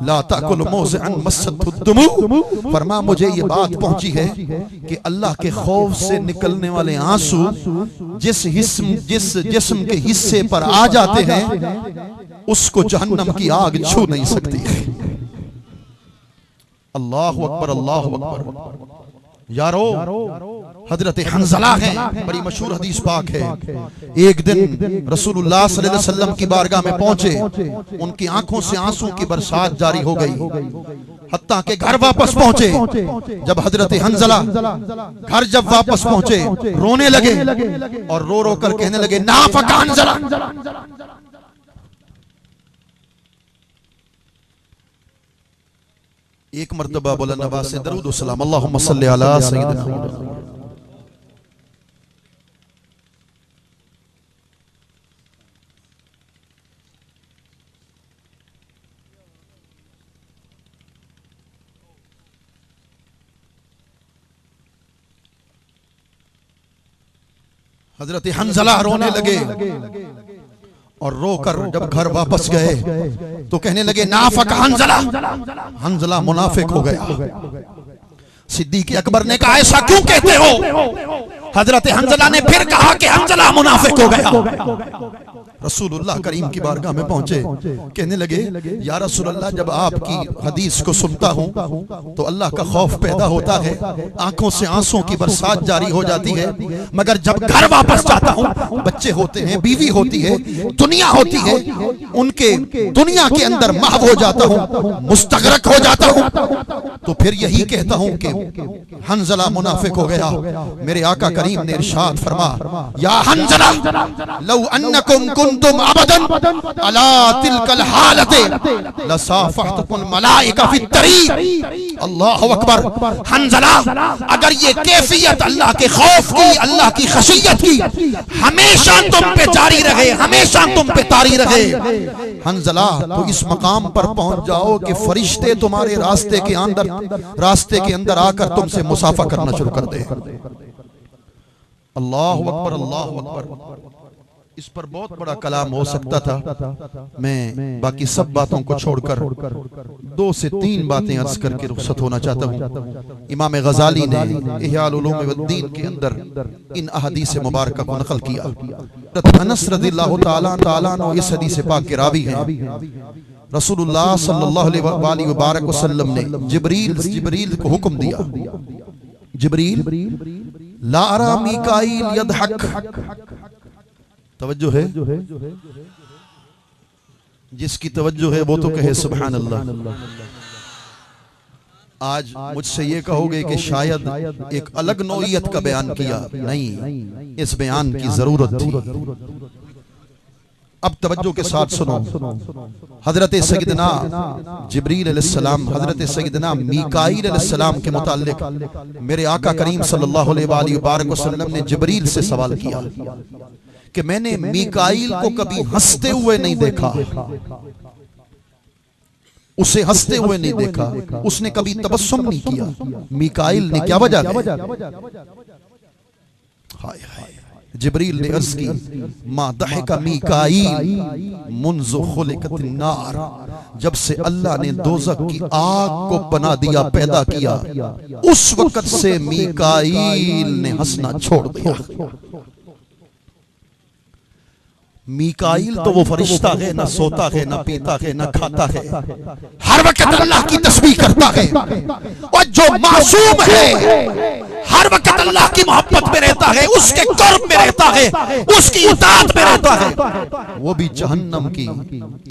ला ताकुल मौज़िअन मस्सतुद्दुमू, फरमा मुझे ये बात पहुंची है कि अल्लाह के खौफ से निकलने वाले आंसू जिस जिस्म के हिस्से पर आ जाते हैं उसको जहन्नम की आग छू नहीं सकती है। अल्लाहु अकबर, अल्लाहु अकबर। यारो हजरत हंज़ला है, बड़ी मशहूर हदीस पाक है। एक दिन रसूलुल्लाह सल्लल्लाहु अलैहि वसल्लम की बारगाह में पहुंचे, उनकी आंखों से आंसू की बरसात जारी हो गई, हत्ता के घर वापस पहुंचे। जब हजरत हंज़ला घर जब वापस पहुंचे रोने लगे और रो रो कर कहने लगे नाफक हंज़ला। एक मर्तबा बोला नवाज से दरूद व सलाम अल्लाहुम्मा सल्ली अला सय्यिदिना। हजरत हंज़ला रोने लगे और रोकर जब घर वापस गए तो कहने लगे नाफक हंज़ला, हंज़ला मुनाफिक हो गया। सिद्दीक़ अकबर ने कहा ऐसा क्यों कहते हो? हजरत हंज़ला ने फिर कहा कि हंज़ला मुनाफिक हो गया। रसूलुल्लाह करीम की बारगाह में पहुंचे, कहने लगे या रसूलल्लाह जब आपकी हदीस को सुनता हूं तो अल्लाह का खौफ पैदा होता है, आंखों से आंसुओं की बरसात जारी हो जाती है, मगर जब घर वापस जाता हूं बच्चे होते हैं, बीवी होती है, दुनिया होती है, उनके दुनिया के अंदर महव हो जाता हूं, मुस्तगरक हो जाता हूं, तो फिर यही कहता हूं कि हंज़ला मुनाफिक हो गया। मेरे आका करीम ने इरशाद फरमा या हंज़ला लौ अन्नकुम कुंतुम अबदन अला तिलकल हालते लसाफहतकुल मलाइका फित तरीक, अल्लाह अकबर। हंजला, अगर ये कैफियत अल्लाह के खौफ की, अल्लाह की खशियत की हमेशा तुम पे जारी रहे, हमेशा तुम पे तारी रहे हंजला, तो इस मकाम पर पहुंच जाओ कि फरिश्ते तुम्हारे रास्ते के अंदर आकर तुमसे मुसाफा करना शुरू कर दे। अल्लाह अकबर, अल्लाह अकबर। इस पर बहुत बड़ा कलाम हो सकता था, मैं बाकी सब बातों को छोड़कर 2 से 3 बातें अर्ज करके रुखसत होना चाहता हूँ। इमाम गजाली ने इह्या उलूम वद्दीन के अंदर इन अहदीस मुबारक को नकल किया। अनस रज़ियल्लाहु ताला अन्हु इस हदीस पाक के रावी हैं। रसूलुल्लाह सल्लल्लाहु अलैहि वसल्लम ने जिब्रील को हुक्म दिया, जिब्रील ला अरा मीकाईल यदहक। तवज्जो है, जिसकी तवज्जो है वो तो कहे सुभान अल्लाह। आज मुझसे ये कहोगे कि शायद एक अलग नौइयत का बयान किया, नहीं, इस बयान की जरूरत थी। अब तवज्जो के साथ सुनो। हजरत सैयदना जिब्रील अलैहिस्सलाम हजरत सैयदना मीकाईल अलैहिस्सलाम के मुताल्लिक मेरे आका करीम सल्लल्लाहु अलैहि वसल्लम ने जिब्रील से सवाल किया कि मैंने मीकाईल को कभी हंसते हुए नहीं देखा, उसे हंसते हुए नहीं देखा, उसने कभी तबस्सुम नहीं किया। मीकाईल ने क्या वजह है? हाय हाय। जिब्रील ने अर्ज की, मा दहका मीकाईल मुन्ज़ु खुलिकतिन नार, जब से अल्लाह ने दोज़ख की आग को बना दिया, पैदा किया, उस वक्त से मीकाईल ने हंसना छोड़ दिया। मीकाईल तो वो फरिश्ता है, ना सोता है, ना पीता है, ना खाता है, हर वक्त अल्लाह की तस्बीह करता है। और जो मासूम है हर वक्त अल्लाह की मोहब्बत में रहता है, उसके कर्ब में रहता है, उसकी इताअत में रहता है, वो भी जहन्नम की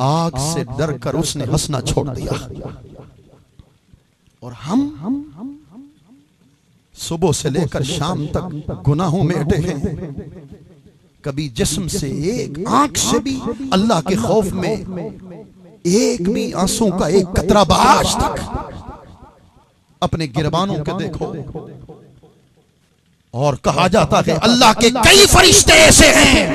आग से डर कर उसने हंसना छोड़ दिया। और हम सुबह से लेकर शाम तक गुनाहों में अटे हैं। कभी जिस्म से एक आंख से भी अल्लाह के खौफ में एक भी आंसू का एक कतरा आज तक अपने गिरबानों के देखो। और कहा जाता है अल्लाह के कई फरिश्ते ऐसे हैं,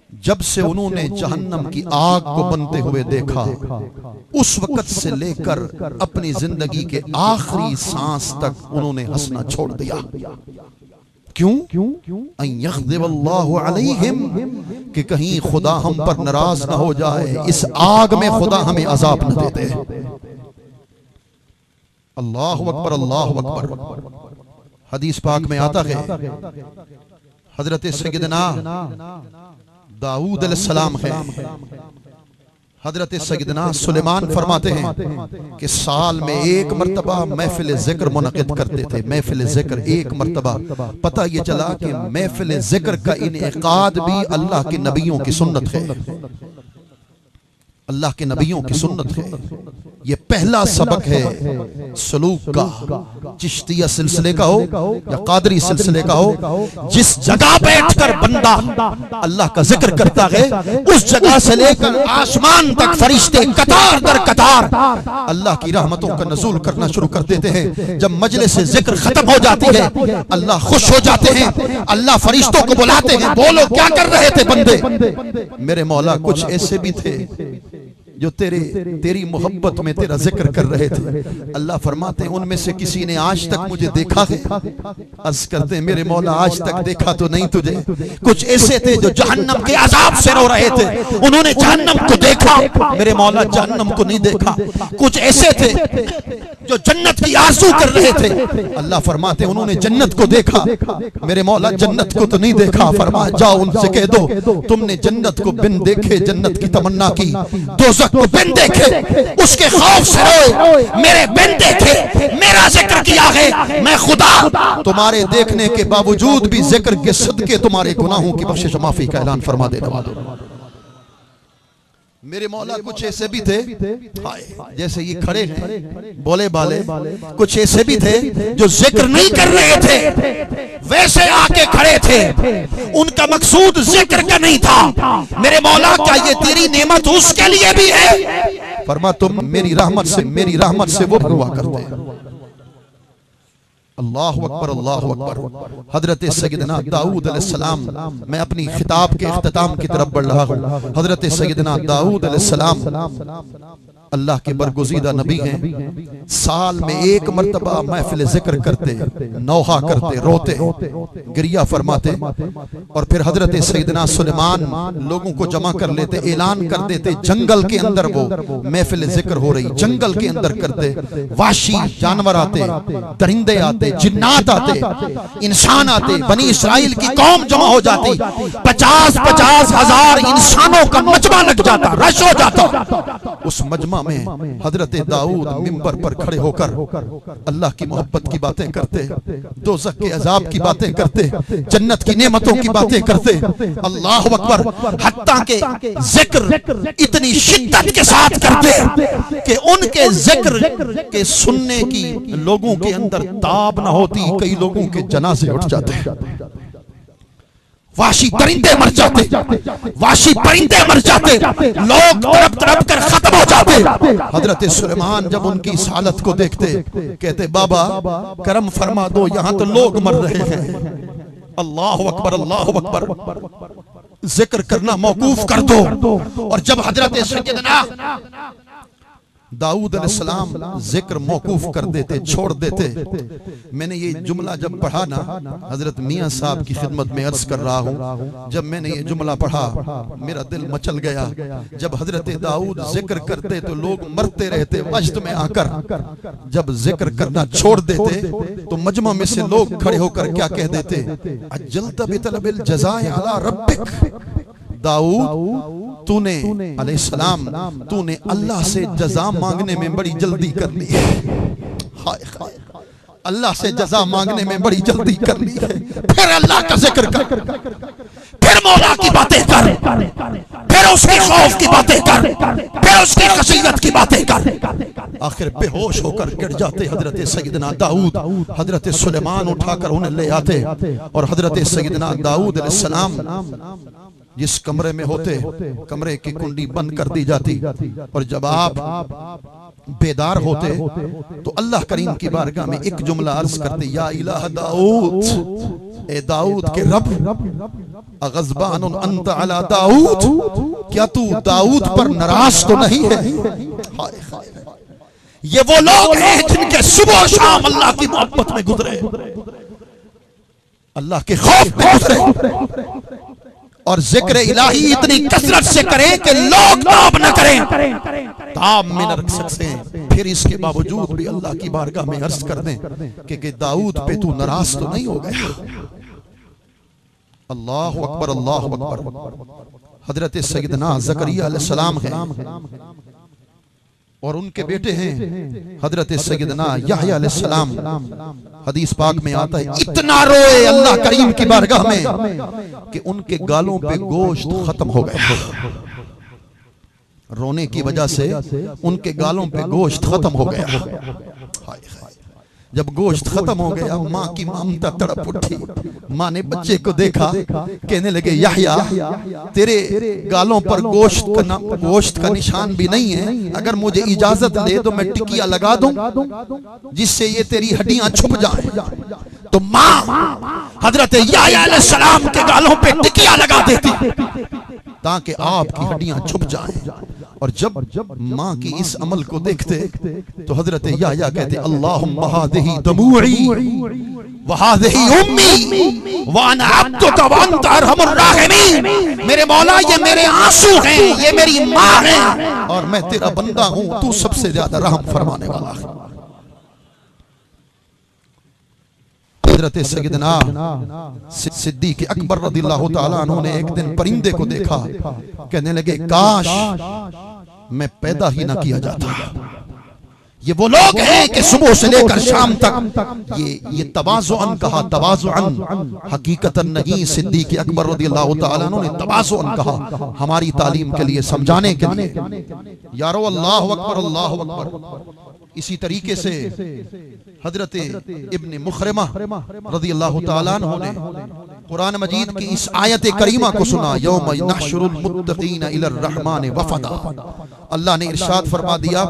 जब से उन्होंने जहन्नम की आग को बनते हुए देखा, उस वक्त से लेकर अपनी जिंदगी के आखिरी सांस तक उन्होंने हंसना छोड़ दिया। क्यों? अयग़ज़िबल्लाहु अलैहिम, कि कहीं खुदा हम पर नाराज ना हो जाए, इस आग में खुदा हमें अजाब न दे दे। अल्लाहु अकबर, अल्लाहु अकबर। हदीस पाक में आता है, हजरत सैयदना दाऊद अलैहिस्सलाम है, हजरत सैयदना सुलेमान फरमाते हैं कि साल में एक मर्तबा महफिल जिक्र मुनक़िद करते थे। महफिल जिक्र एक मर्तबा। पता ये चला कि महफिल जिक्र का इनेकाद भी अल्लाह के नबियों की सुन्नत है, अल्लाह के नबियों की सुन्नत है। ये पहला सबक है सलूक का, चिश्तिया सिलसिले का हो या कादरी सिलसिले का हो। जिस जगह बैठकर बंदा अल्लाह का जिक्र करता है, उस जगह से लेकर आसमान तक फरिश्ते कतार दर कतार अल्लाह की रहमतों का नज़ूल करना शुरू कर देते हैं। जब मजलिस से जिक्र खत्म हो जाती है, अल्लाह खुश हो जाते हैं, अल्लाह फरिश्तों को बुलाते हैं, बोलो क्या कर रहे थे बंदे? मेरे मौला कुछ ऐसे भी थे जो तेरी मोहब्बत में तेरा जिक्र कर रहे थे। अल्लाह फरमाते हैं उनमें से किसी ने आज तक मुझे देखा है? अर्ज करते हैं मेरे मौला आज तक देखा तो नहीं तुझे। कुछ ऐसे थे जो जहन्नम के अजाब से रो रहे थे, उन्होंने जहन्नम को देखा, मेरे मौला जहन्नम को नहीं देखा। कुछ ऐसे थे जो जन्नत की आरज़ू कर रहे थे, अल्लाह फरमाते हैं उन्होंने जन्नत को देखा, मेरे मौला जन्नत को तो नहीं देखा। फरमा जाओ उनसे कह दो तुमने जन्नत को बिन देखे जन्नत की तमन्ना की, दोज़ख को बिन देखे उसके खौफ से रोए, मेरे बिन देखे मेरा जिक्र किया है, मैं खुदा तुम्हारे देखने के बावजूद भी जिक्र के सदके तुम्हारे गुनाहों की बख्शिश माफी का ऐलान फरमा देने वाला। मेरे मौला कुछ ऐसे भी थे, जैसे ये खड़े हैं बोले बाले, कुछ ऐसे भी थे जो जिक्र नहीं कर रहे थे, वैसे आके खड़े थे, उनका मकसूद जिक्र का नहीं था। मेरे मौला क्या ये तेरी नेमत उसके लिए भी है? फरमा तुम मेरी रहमत से वो हुआ करते हैं। अल्लाहु अकबर, अल्लाहु अकबर। हजरत सैयदना दाऊद अलैहिस्सलाम, मैं अपनी खिताब के इख्तिताम की तरफ बढ़ रहा हूँ। हजरत सैयदना दाऊद अलैहिस्सलाम अल्लाह के बरगुज़ीदा नबी हैं। साल में एक मर्तबा महफिल जिक्र करते, नौहा करते, रोते, गिरिया फरमाते, और फिर हजरत सैयदना सुलेमान लोगों को जमा कर लेते, ऐलान कर देते, जंगल के अंदर वो महफिल जिक्र हो रही, जंगल के अंदर करते, वाशी जानवर आते, दरिंदे आते, जिन्नात आते, इंसान आते, बनी इसराइल की कौम जमा हो जाती, 50-50 हजार इंसानों का मजमा लग जाता, रश हो जाता। उस मजमा में हजरत दाऊद मिंबर पर खड़े होकर अल्लाह की मोहब्बत की बातें करते, दोज़ख के अजाब की बातें करते, जन्नत की नेमतों की बातें करते। अल्लाह अकबर। हत्ता के जिक्र इतनी शिद्दत के साथ करते कि उनके जिक्र के सुनने की लोगों के अंदर ताब न होती, कई लोगों के जनाजे उठ जाते, वाशी परिंदे मर जाते, वाशी परिंदे मर जाते, लोग तड़प तड़प कर खत्म हो जाते। हजरत सुलेमान जब उनकी इस हालत को देखते, कहते बाबा करम फरमा दो, यहाँ तो लोग मर रहे हैं। अल्लाह अकबर, अल्लाह अकबर। जिक्र करना मौकूफ कर दो। और जब हजरत सैयदना दाऊद अलैहिस्सलाम जिक्र मौकूफ कर देते, छोड़ देते। मैंने ये जुमला जब पढ़ा ना, हजरत मियाँ साहब की खिदमत में अर्ज कर रहा हूँ, जब मैंने ये जुमला पढ़ा मेरा दिल मचल गया। जब हजरत दाऊद जिक्र करते तो लोग मरते रहते, वजद में आकर जब जिक्र करना छोड़ देते तो मजमा में से लोग खड़े होकर क्या कह देते, अज्जलत बितलबिल जज़ाए अला रब्बिक। दाऊद तूने अलैहिस्सलाम, तूने अल्लाह से जज़ा मांगने में बड़ी जल्दी कर ली है। हाय हाय, अल्लाह से जज़ा मांगने में बड़ी जल्दी कर ली है। फिर अल्लाह का जिक्र कर, फिर मौला की बातें कर, फिर उसके खौफ की बातें कर, फिर उसकी खशियत की बातें कर। आखिर बेहोश होकर गिर जाते हजरत सैयदना दाऊद। हजरत सुलेमान उठाकर उन्हें ले आते, और हजरत सैयदना दाऊद अलैहिस्सलाम जिस कमरे में होते, कमरे की कुंडी बंद कर दी जाती, और जब आप बेदार होते तो अल्लाह करीम की बारगाह में एक जुमला अर्ज करते, या इलाह दाऊद, ए दाऊद के रब, अगज़बान अंत अला दाऊद, क्या तू दाऊद पर नाराज तो नहीं है? हाय हाय, ये वो लोग हैं जिनके सुबह शाम अल्लाह की मोहब्बत में गुजरे, अल्लाह के खौफ में गुजरे, और जिक्र इलाही इतनी कसरत से करें कि लोग ताब न करें, ताब में न रख सकते। फिर इसके बावजूद भी अल्लाह की बारगाह में अर्ज कर दें कि दाऊद पे तू नाराज तो नहीं हो गया। अल्लाह अकबर, अल्लाह अकबर। हजरत सैयदना ज़करिया अलैहिस्सलाम हैं, और उनके बेटे हैं हजरत सैयदना यहया अलैहिस्सलाम। हदीस पाक में आता है, इतना रोए अल्लाह करीम की बारगाह में कि उनके गालों पे गोश्त खत्म हो गया। रोने की वजह से उनके गालों पे गोश्त खत्म हो गया। जब गोश्त खत्म हो गया, माँ की ममता तड़प उठी। माँ ने बच्चे को देखा, कहने लगे यहया, तेरे गालों पर गोश्त का निशान भी नहीं है, अगर मुझे इजाजत दे तो मैं टिकिया लगा दूं जिससे ये तेरी हड्डियां छुप जाएं। तो माँ हजरत यहया अलैहिस्सलाम के गालों पे टिकिया लगा देती ताकि आपकी हड्डियां छुप जाएं। और जब माँ की इस अमल को देखते तो हजरत यहया कहते, अल्लाहुम्मा हादिही दमूई व हादिही उम्मी व अना अब्दुका व अंत अरहमुर राहिमीन। मेरे मौला, ये मेरे आंसू हैं, ये मेरी माँ है, और मैं तेरा बंदा हूँ, तू सबसे ज्यादा रहम फरमाने वाला है। हजरत सैयदना सिद्दीक अकबर रज़ियल्लाहु ताला अन्हु ने एक दिन परिंदे को देखा, कहने लगे काश मैं पैदा ही ना किया जाता। ये वो लोग हैं कि सुबह से लेकर शाम तक ये तवाज़ुअन कहा, तवाज़ुअन हकीकतन नहीं। सिद्दीक अकबर रज़ियल्लाहु ताला अन्हु ने तवाज़ुअन कहा हमारी तालीम के लिए, समझाने के लिए। यारो अल्लाह अकबर, अल्लाह अकबर। इसी तरीके से हजरत इब्न मुखरिमा रज़ियल्लाहु ताला अन्हु ने कुरान मजीद की इस आयत करीमा को सुना, यौम नहशुरुल मुत्तकीन इलर रहमान वफदा। अल्लाह ने इरशाद फरमा दिया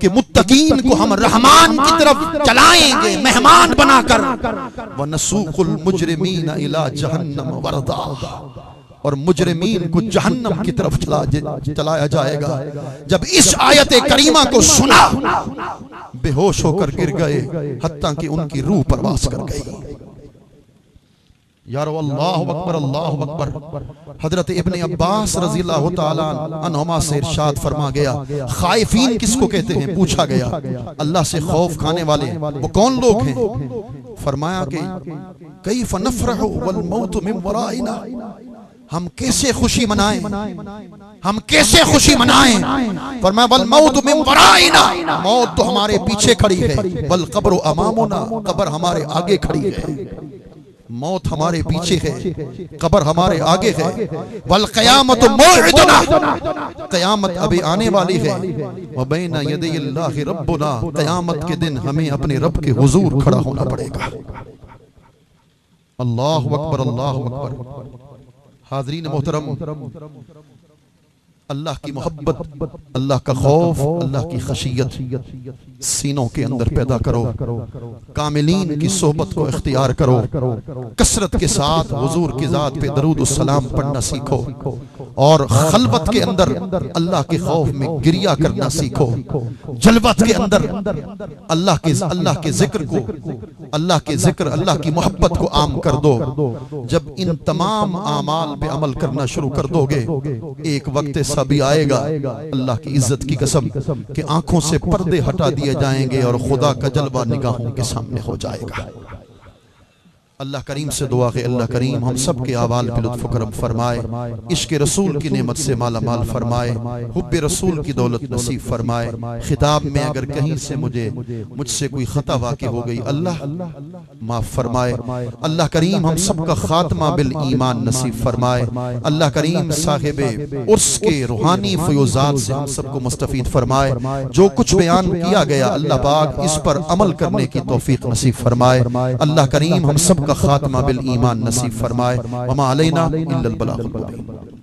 कि मुत्तकीन को हम रहमान की तरफ चलाएंगे मेहमान बनाकर, व नसूकुल मुजरिमीन इला जहन्नम वरदा, और मुजरिमीन को जहन्नम की तरफ चलाया जाएगा। जब इस आयत करीमा को सुना बेहोश होकर गिर गए, हत्ता कि उनकी रूह परवास कर गई। यारो अल्लाहु अकबर, अल्लाहु अकबर। हजरत इब्ने अब्बास रज़ियल्लाहु ताला अन्हुमा से इरशाद फरमा गया, खाइफीन किसको कहते हैं? पूछा गया। अल्लाह से खौफ खाने वाले वो कौन लोग हैं? फरमाया कि कैफ नफरहु वल मौत मिन वराइना, हम कैसे खुशी मनाएं, हम कैसे खुशी मनाएं? फरमाया वल मौत मिन वराइना, मौत तो हमारे पीछे खड़ी है, वल क़ब्र अमामुना, कब्र हमारे आगे खड़ी है। मौत हमारे पीछे है, कब्र हमारे आगे है। वल क़यामत मौइदुना, क़यामत अभी आने वाली है। व बैना यदैल्लाहि रब्बुना, क़यामत के दिन हमें अपने रब के हुजूर खड़ा होना पड़ेगा। अल्लाहु अकबर, अल्लाहु अकबर। हाज़रीन मोहतरम, अल्लाह की मोहब्बत, अल्लाह का खौफ, अल्लाह की खशियत सीनों के अंदर पैदा करो। कामिलीन की सोहबत को इख्तियार करो। कसरत के साथ हुजूर की ज़ात पे दरूद व सलाम पढ़ना सीखो, और खलवत के अंदर अल्लाह के खौफ में गिरिया करना सीखो। जलवत के अंदर अल्लाह के जिक्र को, अल्लाह के जिक्र, अल्लाह की मोहब्बत को आम कर दो। जब इन तमाम आमाल पे अमल करना शुरू कर दोगे, एक वक्त भी आएगा, अल्लाह की इज्जत की कसम, कि आंखों से पर्दे हटा दिए जाएंगे और खुदा का जलवा निगाहों के सामने हो जाएगा। अल्लाह करीम से दुआ है, अल्लाह करीम हम सब के अवाल पे लुत्फ़ करम फरमाए, इश्क़ रसूल की नेमत से माला माल फरमाए, हुब्बे रसूल की दौलत नसीब फरमाए। खिताब में अगर कहीं से मुझसे कोई खता वाक़ई हो गई, अल्लाह माफ़ फरमाए। अल्लाह करीम हम सब का खात्मा बिल ईमान नसीब फरमाए। अल्लाह करीम साहिबे उर्स के रूहानी फ़यूज़ात से हम सबको मुस्तफ़ीद फरमाए। जो कुछ बयान किया गया, अल्लाह पाक इस पर अमल करने की तौफ़ीक़ नसीब फरमाए। अल्लाह करीम हम सब का खात्मा बिल ईमान नसीब फरमाए। वमा अलैना इल्लल बलागुल मुबीन।